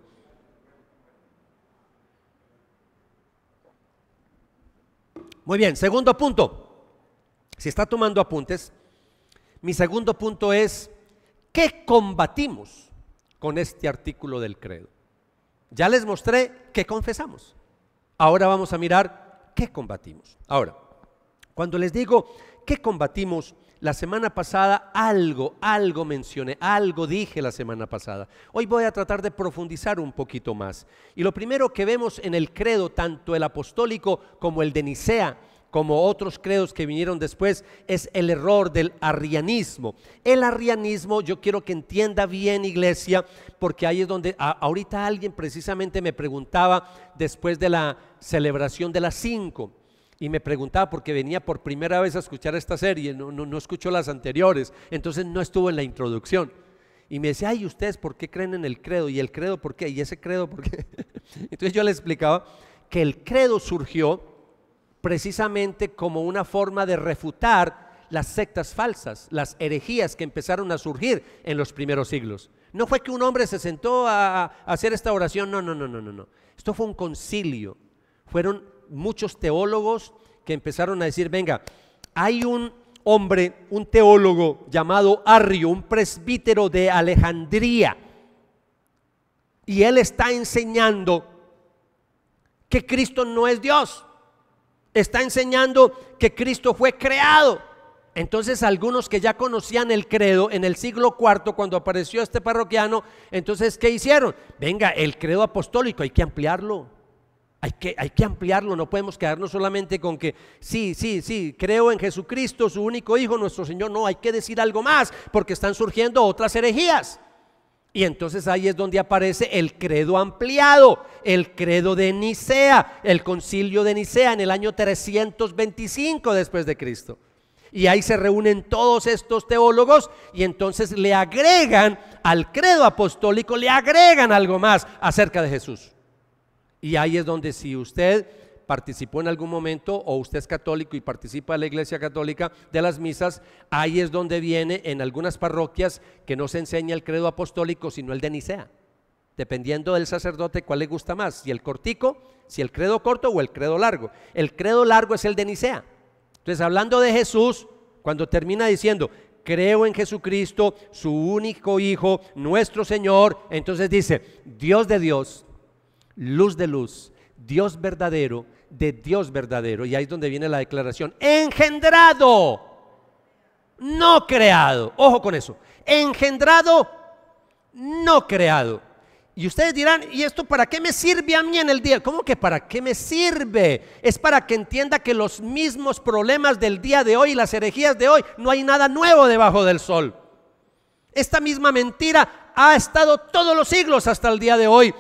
Muy bien, segundo punto. Si está tomando apuntes, mi segundo punto es, ¿qué combatimos con este artículo del credo? Ya les mostré qué confesamos. Ahora vamos a mirar qué combatimos. Ahora, cuando les digo qué combatimos, la semana pasada algo mencioné, algo dije la semana pasada. Hoy voy a tratar de profundizar un poquito más. Y lo primero que vemos en el credo, tanto el apostólico como el de Nicea, como otros credos que vinieron después, es el error del arrianismo. El arrianismo, yo quiero que entienda bien, iglesia, porque ahí es donde ahorita alguien precisamente me preguntaba después de la celebración de las 5, y me preguntaba porque venía por primera vez a escuchar esta serie, no escuchó las anteriores, entonces no estuvo en la introducción. Y me decía, ay, ¿ustedes por qué creen en el credo? ¿Y el credo por qué? ¿Y ese credo por qué? Entonces yo le explicaba que el credo surgió precisamente como una forma de refutar las sectas falsas, las herejías que empezaron a surgir en los primeros siglos. No fue que un hombre se sentó a hacer esta oración, no. Esto fue un concilio. Fueron muchos teólogos que empezaron a decir, venga, hay un hombre, un teólogo llamado Arrio, un presbítero de Alejandría, y él está enseñando que Cristo no es Dios. Está enseñando que Cristo fue creado. Entonces algunos que ya conocían el credo en el siglo IV, cuando apareció este parroquiano, entonces ¿qué hicieron? Venga, el credo apostólico hay que ampliarlo. Hay que ampliarlo, no podemos quedarnos solamente con que sí, creo en Jesucristo, su único Hijo, nuestro Señor. No, hay que decir algo más, porque están surgiendo otras herejías. Y entonces ahí es donde aparece el credo ampliado, el credo de Nicea, el concilio de Nicea en el año 325 después de Cristo. Y ahí se reúnen todos estos teólogos y entonces le agregan al credo apostólico, le agregan algo más acerca de Jesús. Y ahí es donde, si usted participó en algún momento o usted es católico y participa de la iglesia católica, de las misas, ahí es donde viene en algunas parroquias que no se enseña el credo apostólico sino el de Nicea, dependiendo del sacerdote cuál le gusta más, si el cortico, si el credo corto o el credo largo. El credo largo es el de Nicea. Entonces, hablando de Jesús, cuando termina diciendo creo en Jesucristo, su único Hijo, nuestro Señor, entonces dice Dios de Dios, luz de luz, Dios verdadero de Dios verdadero. Y ahí es donde viene la declaración: engendrado, no creado. Ojo con eso: engendrado, no creado. Y ustedes dirán, ¿y esto para qué me sirve a mí en el día? ¿Cómo que para qué me sirve? Es para que entienda que los mismos problemas del día de hoy, las herejías de hoy, no hay nada nuevo debajo del sol. Esta misma mentira ha estado todos los siglos hasta el día de hoy.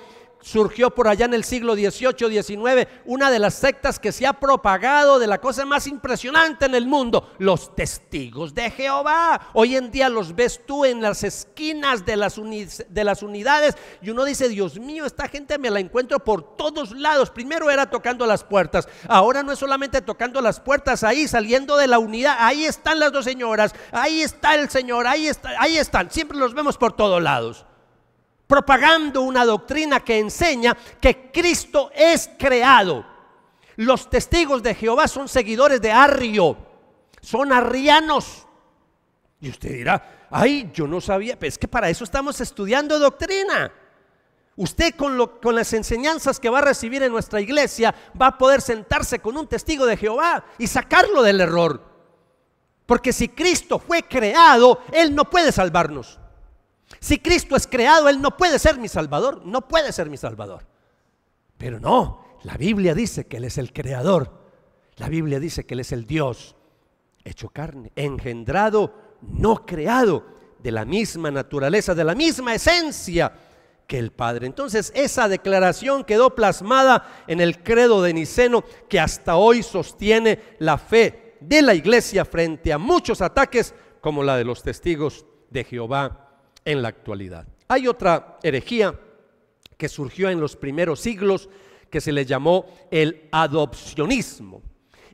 Surgió por allá en el siglo XVIII, XIX, una de las sectas que se ha propagado de la cosa más impresionante en el mundo: los testigos de Jehová. Hoy en día los ves tú en las esquinas de las unidades y uno dice: Dios mío, esta gente me la encuentro por todos lados. Primero era tocando las puertas, ahora no es solamente tocando las puertas, ahí saliendo de la unidad, ahí están las dos señoras, ahí está el señor, ahí están, siempre los vemos por todos lados, propagando una doctrina que enseña que Cristo es creado. Los testigos de Jehová son seguidores de Arrio, son arrianos. Y usted dirá: ay, yo no sabía. Pero es que para eso estamos estudiando doctrina. Usted con las enseñanzas que va a recibir en nuestra iglesia va a poder sentarse con un testigo de Jehová y sacarlo del error. Porque si Cristo fue creado, Él no puede salvarnos. Si Cristo es creado, Él no puede ser mi Salvador, no puede ser mi Salvador. Pero no, la Biblia dice que Él es el creador. La Biblia dice que Él es el Dios hecho carne, engendrado, no creado, de la misma naturaleza, de la misma esencia que el Padre. Entonces esa declaración quedó plasmada en el credo de Niceno, que hasta hoy sostiene la fe de la iglesia frente a muchos ataques como la de los testigos de Jehová en la actualidad. Hay otra herejía que surgió en los primeros siglos que se le llamó el adopcionismo.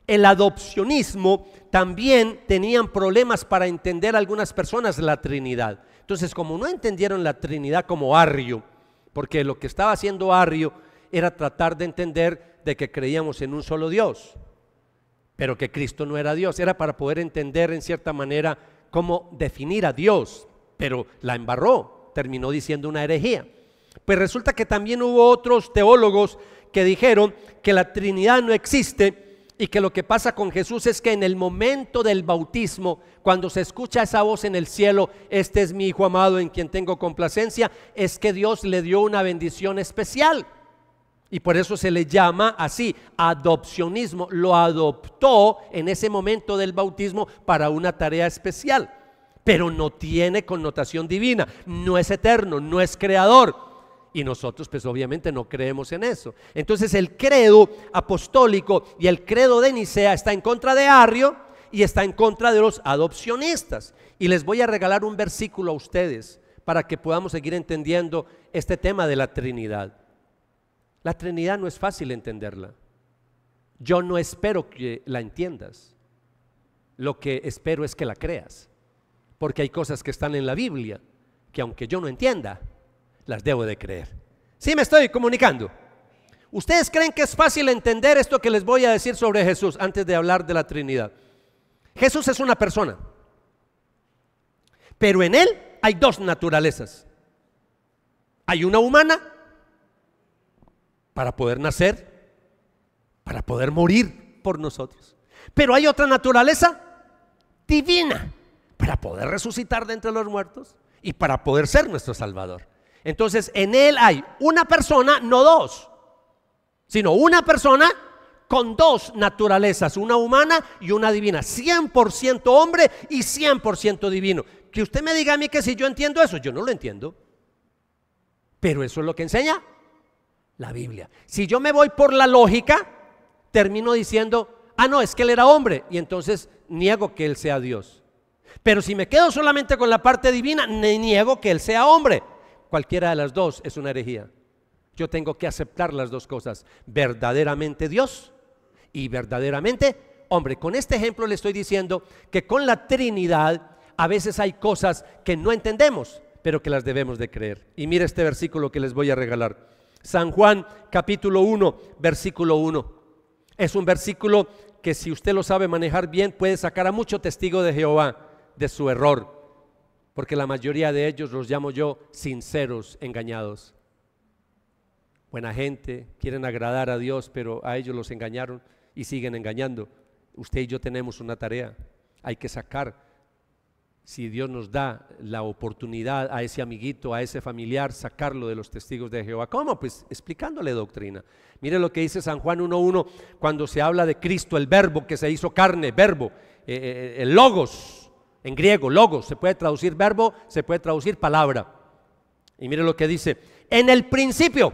El adopcionismo también tenían problemas para entender algunas personas la Trinidad. Entonces, como no entendieron la Trinidad como Arrio, porque lo que estaba haciendo Arrio era tratar de entender de que creíamos en un solo Dios, pero que Cristo no era Dios, era para poder entender en cierta manera cómo definir a Dios. Pero la embarró, terminó diciendo una herejía. Pues resulta que también hubo otros teólogos que dijeron que la Trinidad no existe y que lo que pasa con Jesús es que en el momento del bautismo, cuando se escucha esa voz en el cielo: este es mi Hijo amado en quien tengo complacencia, es que Dios le dio una bendición especial. Y por eso se le llama así, adopcionismo. Lo adoptó en ese momento del bautismo para una tarea especial. Pero no tiene connotación divina, no es eterno, no es creador. Y nosotros pues obviamente no creemos en eso. Entonces el credo apostólico y el credo de Nicea está en contra de Arrio y está en contra de los adopcionistas. Y les voy a regalar un versículo a ustedes para que podamos seguir entendiendo este tema de la Trinidad. La Trinidad no es fácil entenderla. Yo no espero que la entiendas. Lo que espero es que la creas. Porque hay cosas que están en la Biblia que aunque yo no entienda, las debo de creer. ¿Sí me estoy comunicando? ¿Ustedes creen que es fácil entender esto que les voy a decir sobre Jesús antes de hablar de la Trinidad? Jesús es una persona, pero en Él hay dos naturalezas. Hay una humana para poder nacer, para poder morir por nosotros. Pero hay otra naturaleza divina para poder resucitar de entre los muertos y para poder ser nuestro Salvador. Entonces en Él hay una persona, no dos, sino una persona con dos naturalezas, una humana y una divina, 100% hombre y 100% divino. Que usted me diga a mí que si yo entiendo eso, yo no lo entiendo, pero eso es lo que enseña la Biblia. Si yo me voy por la lógica, termino diciendo: ah, no, es que Él era hombre, y entonces niego que Él sea Dios. Pero si me quedo solamente con la parte divina, niego que Él sea hombre. Cualquiera de las dos es una herejía. Yo tengo que aceptar las dos cosas: verdaderamente Dios y verdaderamente hombre. Con este ejemplo le estoy diciendo que con la Trinidad a veces hay cosas que no entendemos, pero que las debemos de creer. Y mire este versículo que les voy a regalar. San Juan capítulo 1, versículo 1. Es un versículo que si usted lo sabe manejar bien, puede sacar a mucho testigo de Jehová de su error, porque la mayoría de ellos los llamo yo sinceros engañados. buena gente, quieren agradar a Dios, pero a ellos los engañaron y siguen engañando. Usted y yo tenemos una tarea, hay que sacar. Si Dios nos da la oportunidad a ese amiguito, a ese familiar, sacarlo de los testigos de Jehová. ¿Cómo? Pues explicándole doctrina. Mire lo que dice San Juan 1:1 cuando se habla de Cristo, el verbo que se hizo carne, verbo, el logos, en griego, logos, se puede traducir verbo, se puede traducir palabra. Y mire lo que dice, en el principio,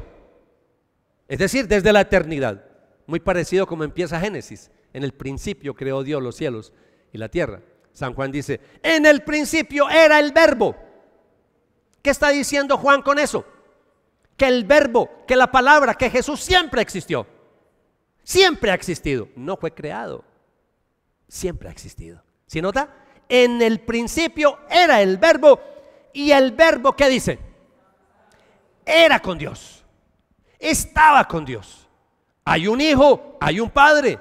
es decir, desde la eternidad, muy parecido como empieza Génesis, en el principio creó Dios los cielos y la tierra. San Juan dice, en el principio era el verbo. ¿Qué está diciendo Juan con eso? Que el verbo, que la palabra, que Jesús siempre existió. Siempre ha existido. No fue creado. Siempre ha existido. ¿Sí nota? En el principio era el verbo. Y el verbo, ¿qué dice? Era con Dios. Estaba con Dios. Hay un hijo, hay un padre.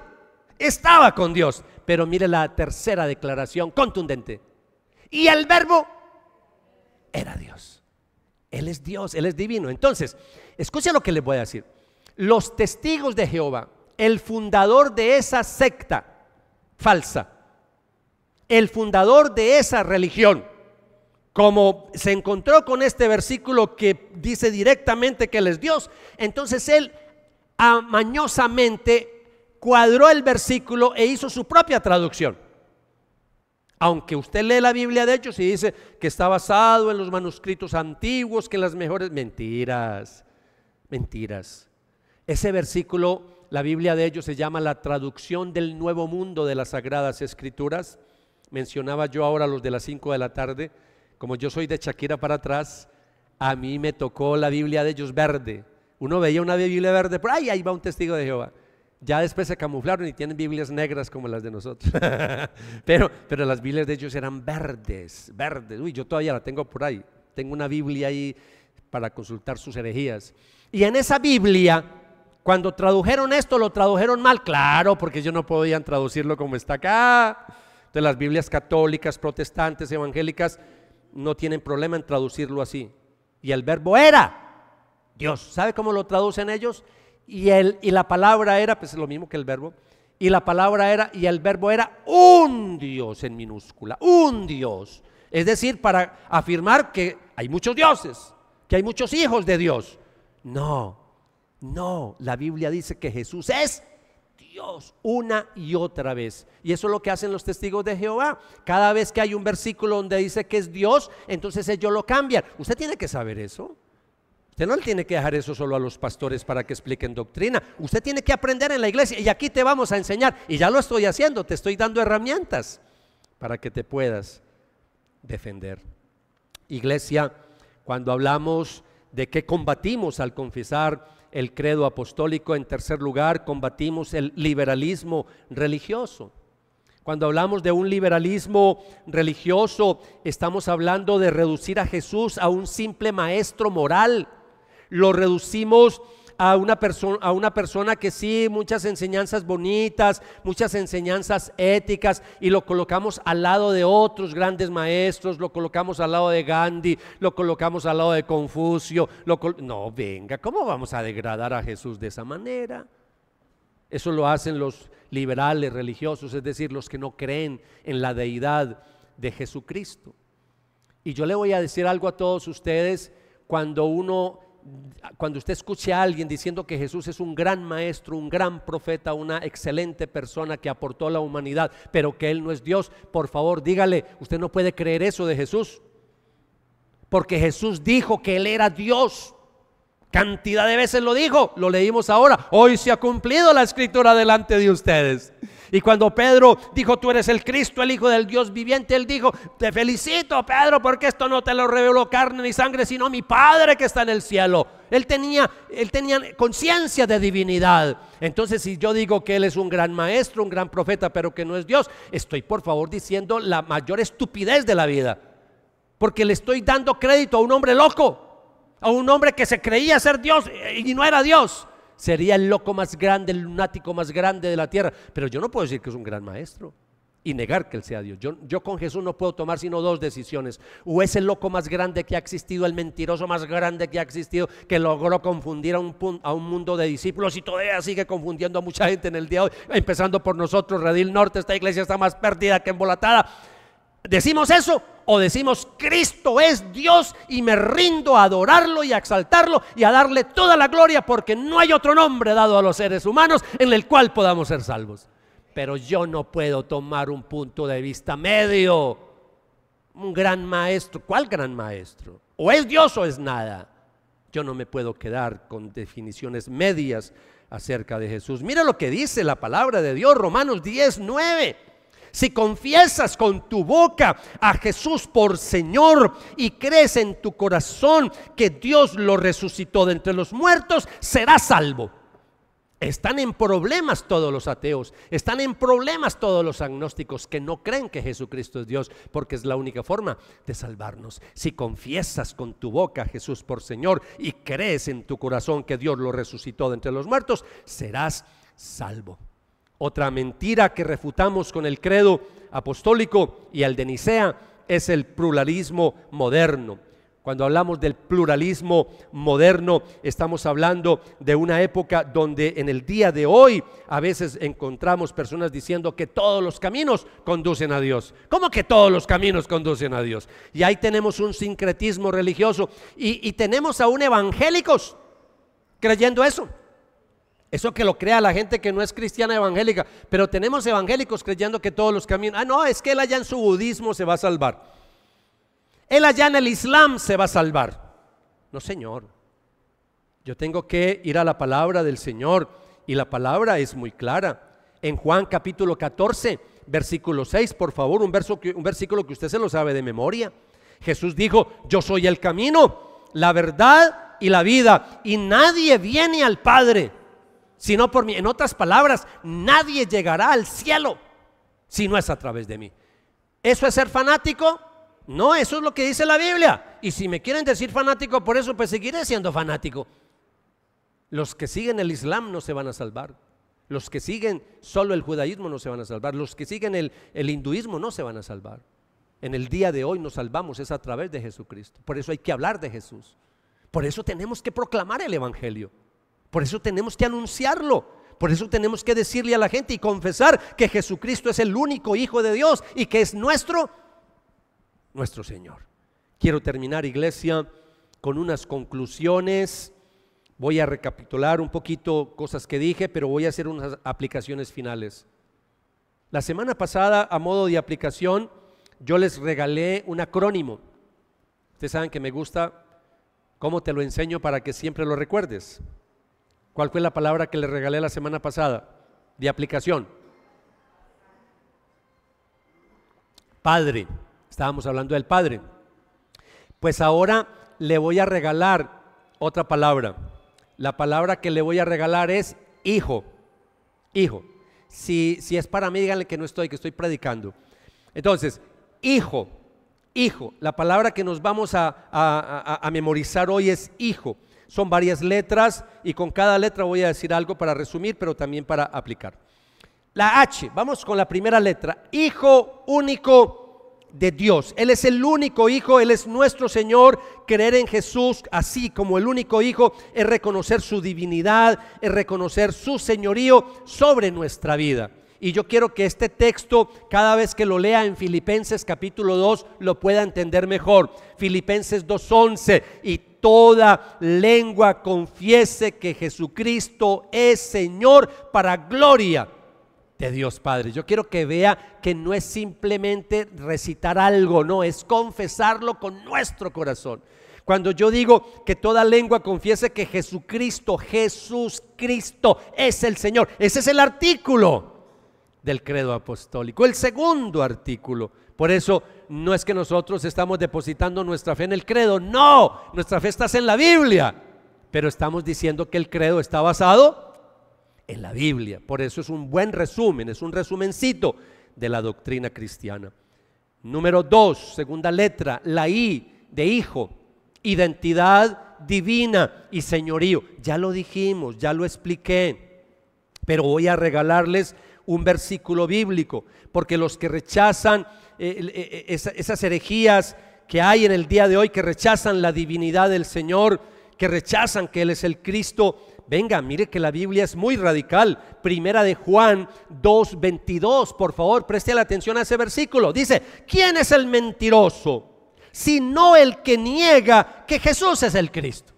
Estaba con Dios. Pero mire la tercera declaración contundente. Y el verbo era Dios. Él es Dios, Él es divino. Entonces, escucha lo que les voy a decir. Los testigos de Jehová, el fundador de esa secta falsa, el fundador de esa religión, como se encontró con este versículo que dice directamente que Él es Dios, entonces él amañosamente cuadró el versículo e hizo su propia traducción. Aunque usted lee la Biblia de Hechos y dice que está basado en los manuscritos antiguos, que las mejores, mentiras. Ese versículo, la Biblia de Hechos se llama la traducción del Nuevo Mundo de las Sagradas Escrituras. Mencionaba yo ahora los de las 5 de la tarde, como yo soy de Shakira para atrás, a mí me tocó la Biblia de Ellos verde. Uno veía una Biblia verde, por ahí va un testigo de Jehová. Ya después se camuflaron y tienen Biblias negras como las de nosotros. pero las Biblias de ellos eran verdes. Uy, yo todavía la tengo por ahí. Tengo una Biblia ahí para consultar sus herejías. Y en esa Biblia, cuando tradujeron esto, lo tradujeron mal. Claro, porque ellos no podían traducirlo como está acá. Entonces las Biblias católicas, protestantes, evangélicas, no tienen problema en traducirlo así. Y el verbo era Dios. ¿Sabe cómo lo traducen ellos? Y la palabra era, pues lo mismo que el verbo, y la palabra era, y el verbo era un Dios en minúscula, un Dios. Es decir, para afirmar que hay muchos dioses, que hay muchos hijos de Dios. No, la Biblia dice que Jesús es Dios una y otra vez. Y eso es lo que hacen los testigos de Jehová. Cada vez que hay un versículo donde dice que es Dios, entonces ellos lo cambian. Usted tiene que saber eso. Usted no le tiene que dejar eso solo a los pastores para que expliquen doctrina. Usted tiene que aprender en la iglesia y aquí te vamos a enseñar. Y ya lo estoy haciendo, te estoy dando herramientas para que te puedas defender. Iglesia, cuando hablamos de que combatimos al confesar el credo apostólico, en tercer lugar, combatimos el liberalismo religioso. Cuando hablamos de un liberalismo religioso, estamos hablando de reducir a Jesús a un simple maestro moral. Lo reducimos a una persona que sí, muchas enseñanzas bonitas, muchas enseñanzas éticas, y lo colocamos al lado de otros grandes maestros, lo colocamos al lado de Gandhi, lo colocamos al lado de Confucio. No, venga, ¿cómo vamos a degradar a Jesús de esa manera? Eso lo hacen los liberales religiosos, es decir, los que no creen en la deidad de Jesucristo. Y yo le voy a decir algo a todos ustedes: cuando usted escuche a alguien diciendo que Jesús es un gran maestro, un gran profeta, una excelente persona que aportó a la humanidad, pero que Él no es Dios, por favor dígale, usted no puede creer eso de Jesús, porque Jesús dijo que Él era Dios. Cantidad de veces lo dijo, lo leímos ahora. Hoy se ha cumplido la escritura delante de ustedes. Y cuando Pedro dijo: tú eres el Cristo, el Hijo del Dios viviente, él dijo: te felicito, Pedro, porque esto no te lo reveló carne ni sangre, sino mi Padre que está en el cielo. Él tenía conciencia de divinidad. Entonces, si yo digo que Él es un gran maestro, un gran profeta, pero que no es Dios, estoy por favor diciendo la mayor estupidez de la vida, porque le estoy dando crédito a un hombre loco, a un hombre que se creía ser Dios y no era Dios. Sería el loco más grande, el lunático más grande de la tierra. Pero yo no puedo decir que es un gran maestro. y negar que Él sea Dios. Yo con Jesús no puedo tomar sino dos decisiones: o es el loco más grande que ha existido, el mentiroso más grande que ha existido, que logró confundir a un mundo de discípulos y todavía sigue confundiendo a mucha gente en el día de hoy, empezando por nosotros, Redil Norte. Esta iglesia está más perdida que embolatada. ¿Decimos eso? O decimos Cristo es Dios y me rindo a adorarlo y a exaltarlo y a darle toda la gloria, porque no hay otro nombre dado a los seres humanos en el cual podamos ser salvos. Pero yo no puedo tomar un punto de vista medio. Un gran maestro, ¿cuál gran maestro? O es Dios o es nada. Yo no me puedo quedar con definiciones medias acerca de Jesús. Mira lo que dice la palabra de Dios, Romanos 10:9. Si confiesas con tu boca a Jesús por Señor y crees en tu corazón que Dios lo resucitó de entre los muertos, serás salvo. Están en problemas todos los ateos, están en problemas todos los agnósticos que no creen que Jesucristo es Dios, porque es la única forma de salvarnos. Si confiesas con tu boca a Jesús por Señor y crees en tu corazón que Dios lo resucitó de entre los muertos, serás salvo. Otra mentira que refutamos con el credo apostólico y el de Nicea es el pluralismo moderno. Cuando hablamos del pluralismo moderno, estamos hablando de una época donde en el día de hoy a veces encontramos personas diciendo que todos los caminos conducen a Dios. ¿Cómo que todos los caminos conducen a Dios? Y ahí tenemos un sincretismo religioso y tenemos aún evangélicos creyendo eso. Eso que lo crea la gente que no es cristiana evangélica, pero tenemos evangélicos creyendo que todos los caminos, no, es que él allá en su budismo se va a salvar, él allá en el Islam se va a salvar. No, señor, yo tengo que ir a la palabra del Señor y la palabra es muy clara. En Juan capítulo 14, versículo 6, por favor, un versículo que usted se lo sabe de memoria. Jesús dijo: yo soy el camino, la verdad y la vida, y nadie viene al Padre sino por mí. En otras palabras, nadie llegará al cielo si no es a través de mí. ¿Eso es ser fanático? No, eso es lo que dice la Biblia. Y si me quieren decir fanático por eso, pues seguiré siendo fanático. Los que siguen el Islam no se van a salvar. Los que siguen solo el judaísmo no se van a salvar. Los que siguen el hinduismo no se van a salvar. En el día de hoy nos salvamos es a través de Jesucristo. Por eso hay que hablar de Jesús. Por eso tenemos que proclamar el evangelio. Por eso tenemos que anunciarlo. Por eso tenemos que decirle a la gente y confesar que Jesucristo es el único Hijo de Dios y que es nuestro Señor. Quiero terminar, iglesia, con unas conclusiones. Voy a recapitular un poquito cosas que dije, pero voy a hacer unas aplicaciones finales. La semana pasada, a modo de aplicación, yo les regalé un acrónimo. Ustedes saben que me gusta cómo te lo enseño para que siempre lo recuerdes. ¿Cuál fue la palabra que le regalé la semana pasada de aplicación? Padre. Estábamos hablando del Padre. Pues ahora le voy a regalar otra palabra. La palabra que le voy a regalar es hijo. Hijo. Si es para mí, díganle que no estoy, que estoy predicando. Entonces, hijo. Hijo. La palabra que nos vamos a memorizar hoy es hijo. Son varias letras y con cada letra voy a decir algo para resumir, pero también para aplicar. La H, vamos con la primera letra. Hijo único de Dios. Él es el único Hijo, Él es nuestro Señor. Creer en Jesús así como el único Hijo es reconocer su divinidad, es reconocer su señorío sobre nuestra vida. Y yo quiero que este texto, cada vez que lo lea en Filipenses capítulo 2, lo pueda entender mejor. Filipenses 2:11, y toda lengua confiese que Jesucristo es Señor, para gloria de Dios Padre. Yo quiero que vea que no es simplemente recitar algo, no, es confesarlo con nuestro corazón. Cuando yo digo que toda lengua confiese que Jesucristo es el Señor, ese es el artículo del credo apostólico, el segundo artículo. Por eso no es que nosotros estamos depositando nuestra fe en el credo, no, nuestra fe está en la Biblia, pero estamos diciendo que el credo está basado en la Biblia. Por eso es un buen resumen, es un resumencito de la doctrina cristiana. Número 2, segunda letra, la I de hijo, identidad divina y señorío. Ya lo dijimos, ya lo expliqué, pero voy a regalarles un versículo bíblico, porque los que rechazan esas herejías que hay en el día de hoy, que rechazan la divinidad del Señor, que rechazan que Él es el Cristo, venga, mire que la Biblia es muy radical. Primera de Juan 2:22, por favor, preste la atención a ese versículo. Dice: ¿quién es el mentiroso? Sino el que niega que Jesús es el Cristo.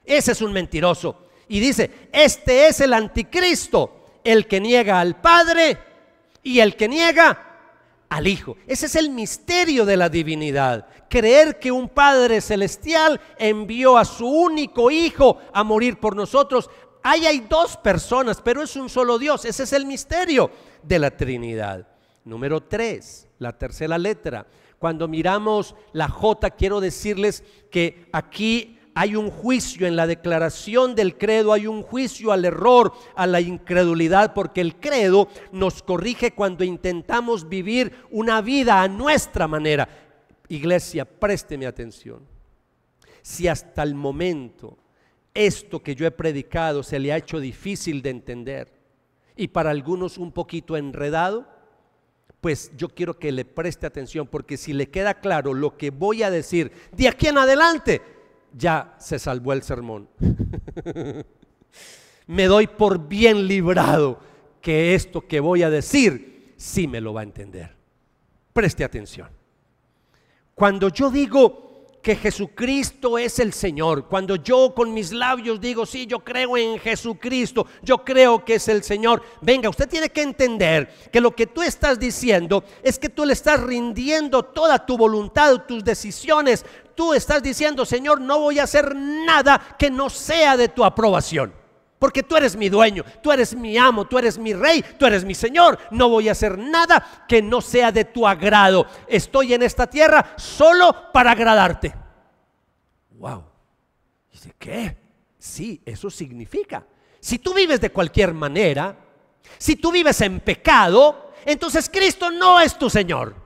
Ese es un mentiroso. Y dice: este es el anticristo, el que niega al Padre y el que niega al Hijo. Ese es el misterio de la divinidad. Creer que un Padre celestial envió a su único Hijo a morir por nosotros. Ahí hay dos personas, pero es un solo Dios. Ese es el misterio de la Trinidad. Número 3, la tercera letra. Cuando miramos la J, quiero decirles que aquí hay un juicio en la declaración del credo, hay un juicio al error, a la incredulidad, porque el credo nos corrige cuando intentamos vivir una vida a nuestra manera. Iglesia, présteme atención. Si hasta el momento esto que yo he predicado se le ha hecho difícil de entender y para algunos un poquito enredado, pues yo quiero que le preste atención, porque si le queda claro lo que voy a decir de aquí en adelante, ya se salvó el sermón. Me doy por bien librado que esto que voy a decir sí me lo va a entender. Preste atención. Cuando yo digo que Jesucristo es el Señor, cuando yo con mis labios digo: sí, yo creo en Jesucristo, yo creo que es el Señor, venga, usted tiene que entender que lo que tú estás diciendo es que tú le estás rindiendo toda tu voluntad, tus decisiones. Tú estás diciendo: Señor, no voy a hacer nada que no sea de tu aprobación, porque tú eres mi dueño, tú eres mi amo, tú eres mi rey, tú eres mi Señor. No voy a hacer nada que no sea de tu agrado. Estoy en esta tierra solo para agradarte. Wow. Dice: ¿qué? Sí, eso significa. Si tú vives de cualquier manera, si tú vives en pecado, entonces Cristo no es tu Señor.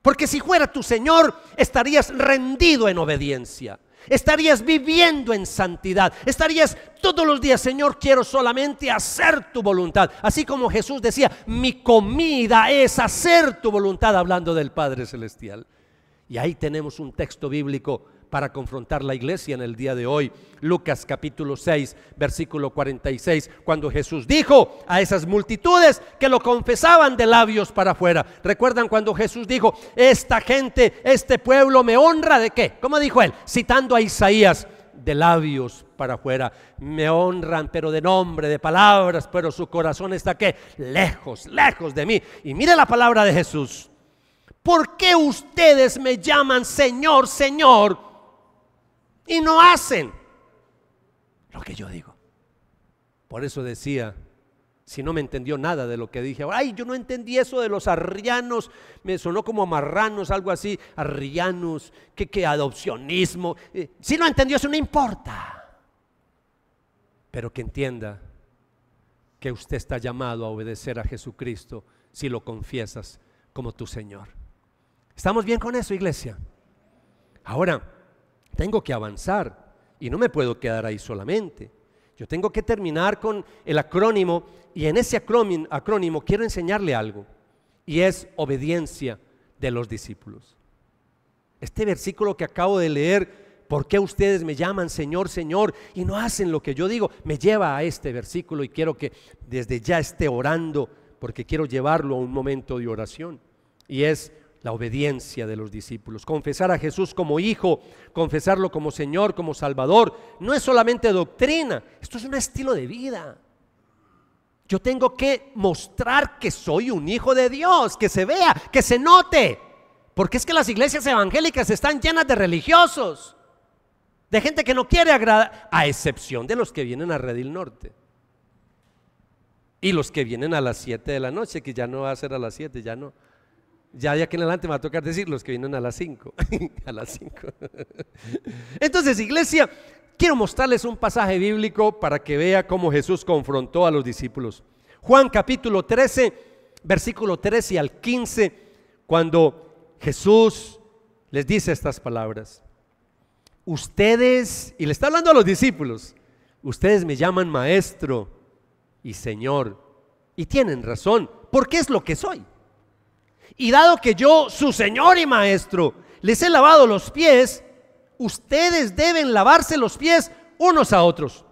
Porque si fuera tu Señor, estarías rendido en obediencia. Estarías viviendo en santidad. Estarías todos los días: Señor, quiero solamente hacer tu voluntad. Así como Jesús decía: mi comida es hacer tu voluntad, hablando del Padre Celestial. Y ahí tenemos un texto bíblico para confrontar la iglesia en el día de hoy. Lucas capítulo 6, versículo 46, cuando Jesús dijo a esas multitudes que lo confesaban de labios para afuera. ¿Recuerdan cuando Jesús dijo: esta gente, este pueblo me honra de qué? ¿Cómo dijo él? Citando a Isaías: de labios para afuera me honran, pero de nombre, de palabras, pero su corazón está ¿qué? Lejos, lejos de mí. Y mire la palabra de Jesús: ¿por qué ustedes me llaman Señor, Señor, y no hacen lo que yo digo? Por eso decía, si no me entendió nada de lo que dije, ay, yo no entendí eso de los arrianos, me sonó como marranos, algo así, arrianos, que adopcionismo. Si no entendió eso, no importa, pero que entienda que usted está llamado a obedecer a Jesucristo si lo confiesas como tu Señor. ¿Estamos bien con eso, iglesia? Ahora, tengo que avanzar y no me puedo quedar ahí solamente. Yo tengo que terminar con el acrónimo, y en ese acrónimo quiero enseñarle algo, y es obediencia de los discípulos. Este versículo que acabo de leer: ¿por qué ustedes me llaman Señor, Señor, y no hacen lo que yo digo?, me lleva a este versículo, y quiero que desde ya esté orando, porque quiero llevarlo a un momento de oración, y es la obediencia de los discípulos. Confesar a Jesús como Hijo, confesarlo como Señor, como Salvador, no es solamente doctrina, esto es un estilo de vida. Yo tengo que mostrar que soy un hijo de Dios, que se vea, que se note, porque es que las iglesias evangélicas están llenas de religiosos, de gente que no quiere agradar, a excepción de los que vienen a Redil Norte y los que vienen a las 7 de la noche, que ya no va a ser a las 7, ya no. Ya de aquí en adelante me va a tocar decir los que vienen a las 5. A las 5. Entonces, iglesia, quiero mostrarles un pasaje bíblico para que vea cómo Jesús confrontó a los discípulos. Juan capítulo 13, versículo 13 al 15, cuando Jesús les dice estas palabras: ustedes, y le está hablando a los discípulos, ustedes me llaman maestro y Señor, Y tienen razón, porque es lo que soy. Y dado que yo, su Señor y Maestro, les he lavado los pies, ustedes deben lavarse los pies unos a otros.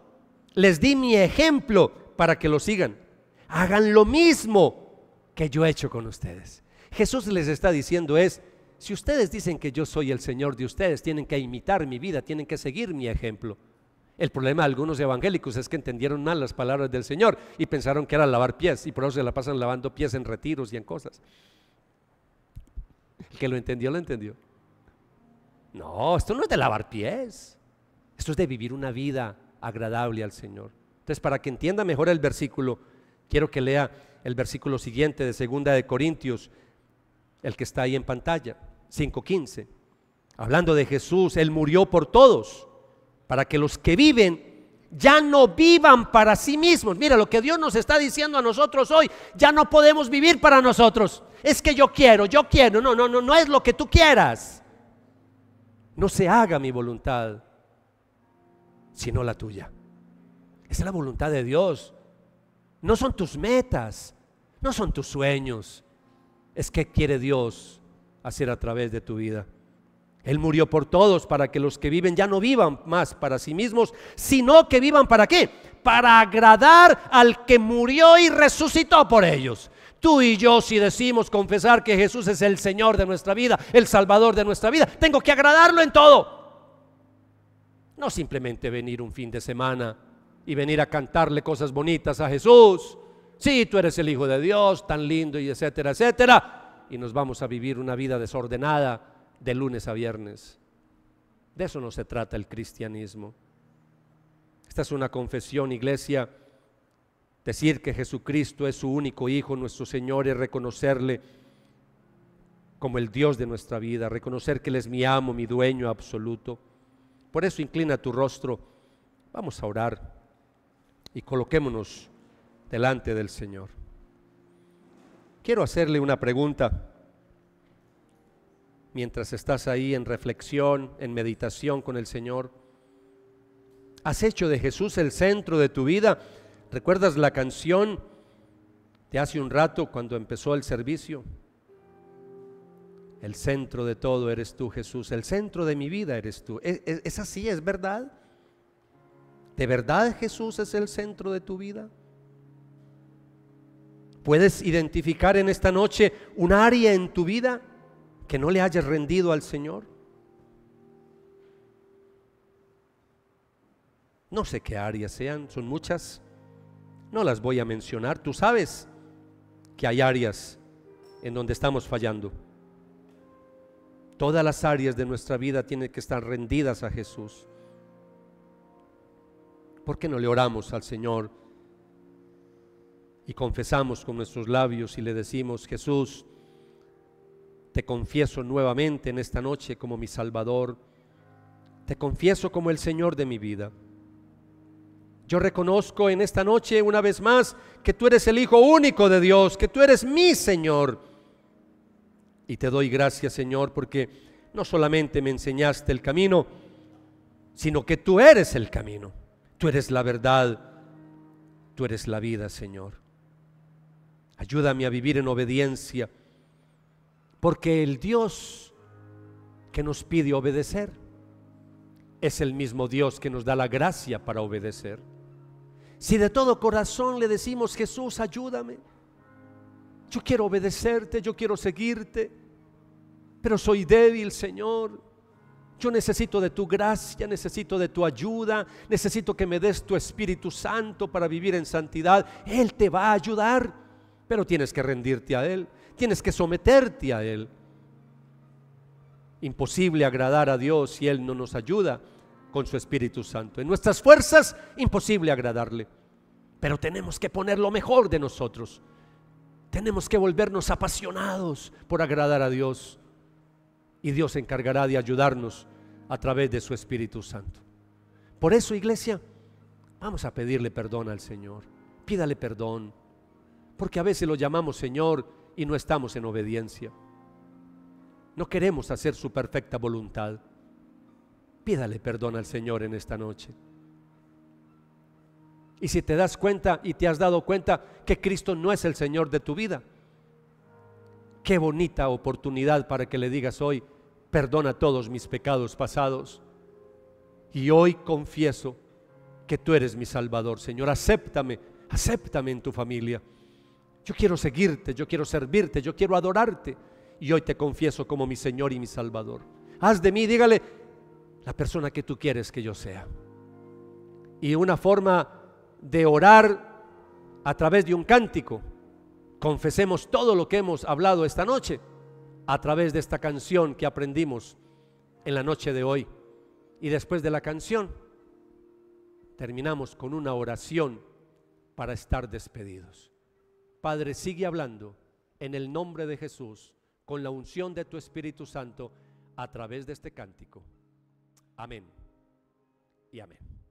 Les di mi ejemplo para que lo sigan. Hagan lo mismo que yo he hecho con ustedes. Jesús les está diciendo si ustedes dicen que yo soy el Señor de ustedes, tienen que imitar mi vida, tienen que seguir mi ejemplo. El problema de algunos evangélicos es que entendieron mal las palabras del Señor y pensaron que era lavar pies, y por eso se la pasan lavando pies en retiros y en cosas. El que lo entendió, lo entendió. No, esto no es de lavar pies, esto es de vivir una vida agradable al Señor. Entonces, para que entienda mejor el versículo, quiero que lea el versículo siguiente de 2 de Corintios, el que está ahí en pantalla, 5:15. Hablando de Jesús, Él murió por todos, para que los que viven ya no vivan para sí mismos. Mira lo que Dios nos está diciendo a nosotros hoy. Ya no podemos vivir para nosotros. Es que yo quiero. No es lo que tú quieras. No se haga mi voluntad, sino la tuya. Esa es la voluntad de Dios. No son tus metas, no son tus sueños. Es que quiere Dios hacer a través de tu vida. Él murió por todos, para que los que viven ya no vivan más para sí mismos, sino que vivan ¿para qué? Para agradar al que murió y resucitó por ellos. Tú y yo, si decimos confesar que Jesús es el Señor de nuestra vida, el Salvador de nuestra vida, tengo que agradarlo en todo. No simplemente venir un fin de semana y venir a cantarle cosas bonitas a Jesús. Sí, tú eres el Hijo de Dios, tan lindo, y etcétera, etcétera. Y nos vamos a vivir una vida desordenada de lunes a viernes. De eso no se trata el cristianismo. Esta es una confesión, iglesia. Decir que Jesucristo es su único Hijo, nuestro Señor, es reconocerle como el Dios de nuestra vida, reconocer que Él es mi amo, mi dueño absoluto. Por eso inclina tu rostro, vamos a orar y coloquémonos delante del Señor. Quiero hacerle una pregunta. Mientras estás ahí en reflexión, en meditación con el Señor, ¿has hecho de Jesús el centro de tu vida? ¿Recuerdas la canción de hace un rato cuando empezó el servicio? El centro de todo eres tú, Jesús. El centro de mi vida eres tú. ¿Es así? ¿Es verdad? ¿De verdad Jesús es el centro de tu vida? ¿Puedes identificar en esta noche un área en tu vida que no le hayas rendido al Señor? No sé qué áreas sean, son muchas, no las voy a mencionar. Tú sabes que hay áreas en donde estamos fallando. Todas las áreas de nuestra vida tienen que estar rendidas a Jesús. ¿Por qué no le oramos al Señor y confesamos con nuestros labios y le decimos: Jesús, te confieso nuevamente en esta noche como mi Salvador, te confieso como el Señor de mi vida. Yo reconozco en esta noche una vez más que tú eres el Hijo único de Dios, que tú eres mi Señor. Y te doy gracias, Señor, porque no solamente me enseñaste el camino, sino que tú eres el camino, tú eres la verdad, tú eres la vida, Señor. Ayúdame a vivir en obediencia, porque el Dios que nos pide obedecer es el mismo Dios que nos da la gracia para obedecer. Si de todo corazón le decimos: Jesús, ayúdame, yo quiero obedecerte, yo quiero seguirte, pero soy débil, Señor, yo necesito de tu gracia, necesito de tu ayuda, necesito que me des tu Espíritu Santo para vivir en santidad. Él te va a ayudar, pero tienes que rendirte a Él, tienes que someterte a Él. Imposible agradar a Dios si Él no nos ayuda con su Espíritu Santo. En nuestras fuerzas, imposible agradarle, pero tenemos que poner lo mejor de nosotros. Tenemos que volvernos apasionados por agradar a Dios, y Dios se encargará de ayudarnos a través de su Espíritu Santo. Por eso, iglesia, vamos a pedirle perdón al Señor. Pídale perdón, porque a veces lo llamamos Señor y no estamos en obediencia. No queremos hacer su perfecta voluntad. Pídale perdón al Señor en esta noche. Y si te das cuenta y te has dado cuenta que Cristo no es el Señor de tu vida, qué bonita oportunidad para que le digas hoy: perdona todos mis pecados pasados y hoy confieso que tú eres mi Salvador. Señor, acéptame en tu familia. Yo quiero seguirte, yo quiero servirte, yo quiero adorarte, y hoy te confieso como mi Señor y mi Salvador. Haz de mí, dígale, la persona que tú quieres que yo sea. Y una forma de orar a través de un cántico: confesemos todo lo que hemos hablado esta noche a través de esta canción que aprendimos en la noche de hoy. Y después de la canción terminamos con una oración para estar despedidos. Padre, sigue hablando en el nombre de Jesús, con la unción de tu Espíritu Santo, a través de este cántico. Amén y amén.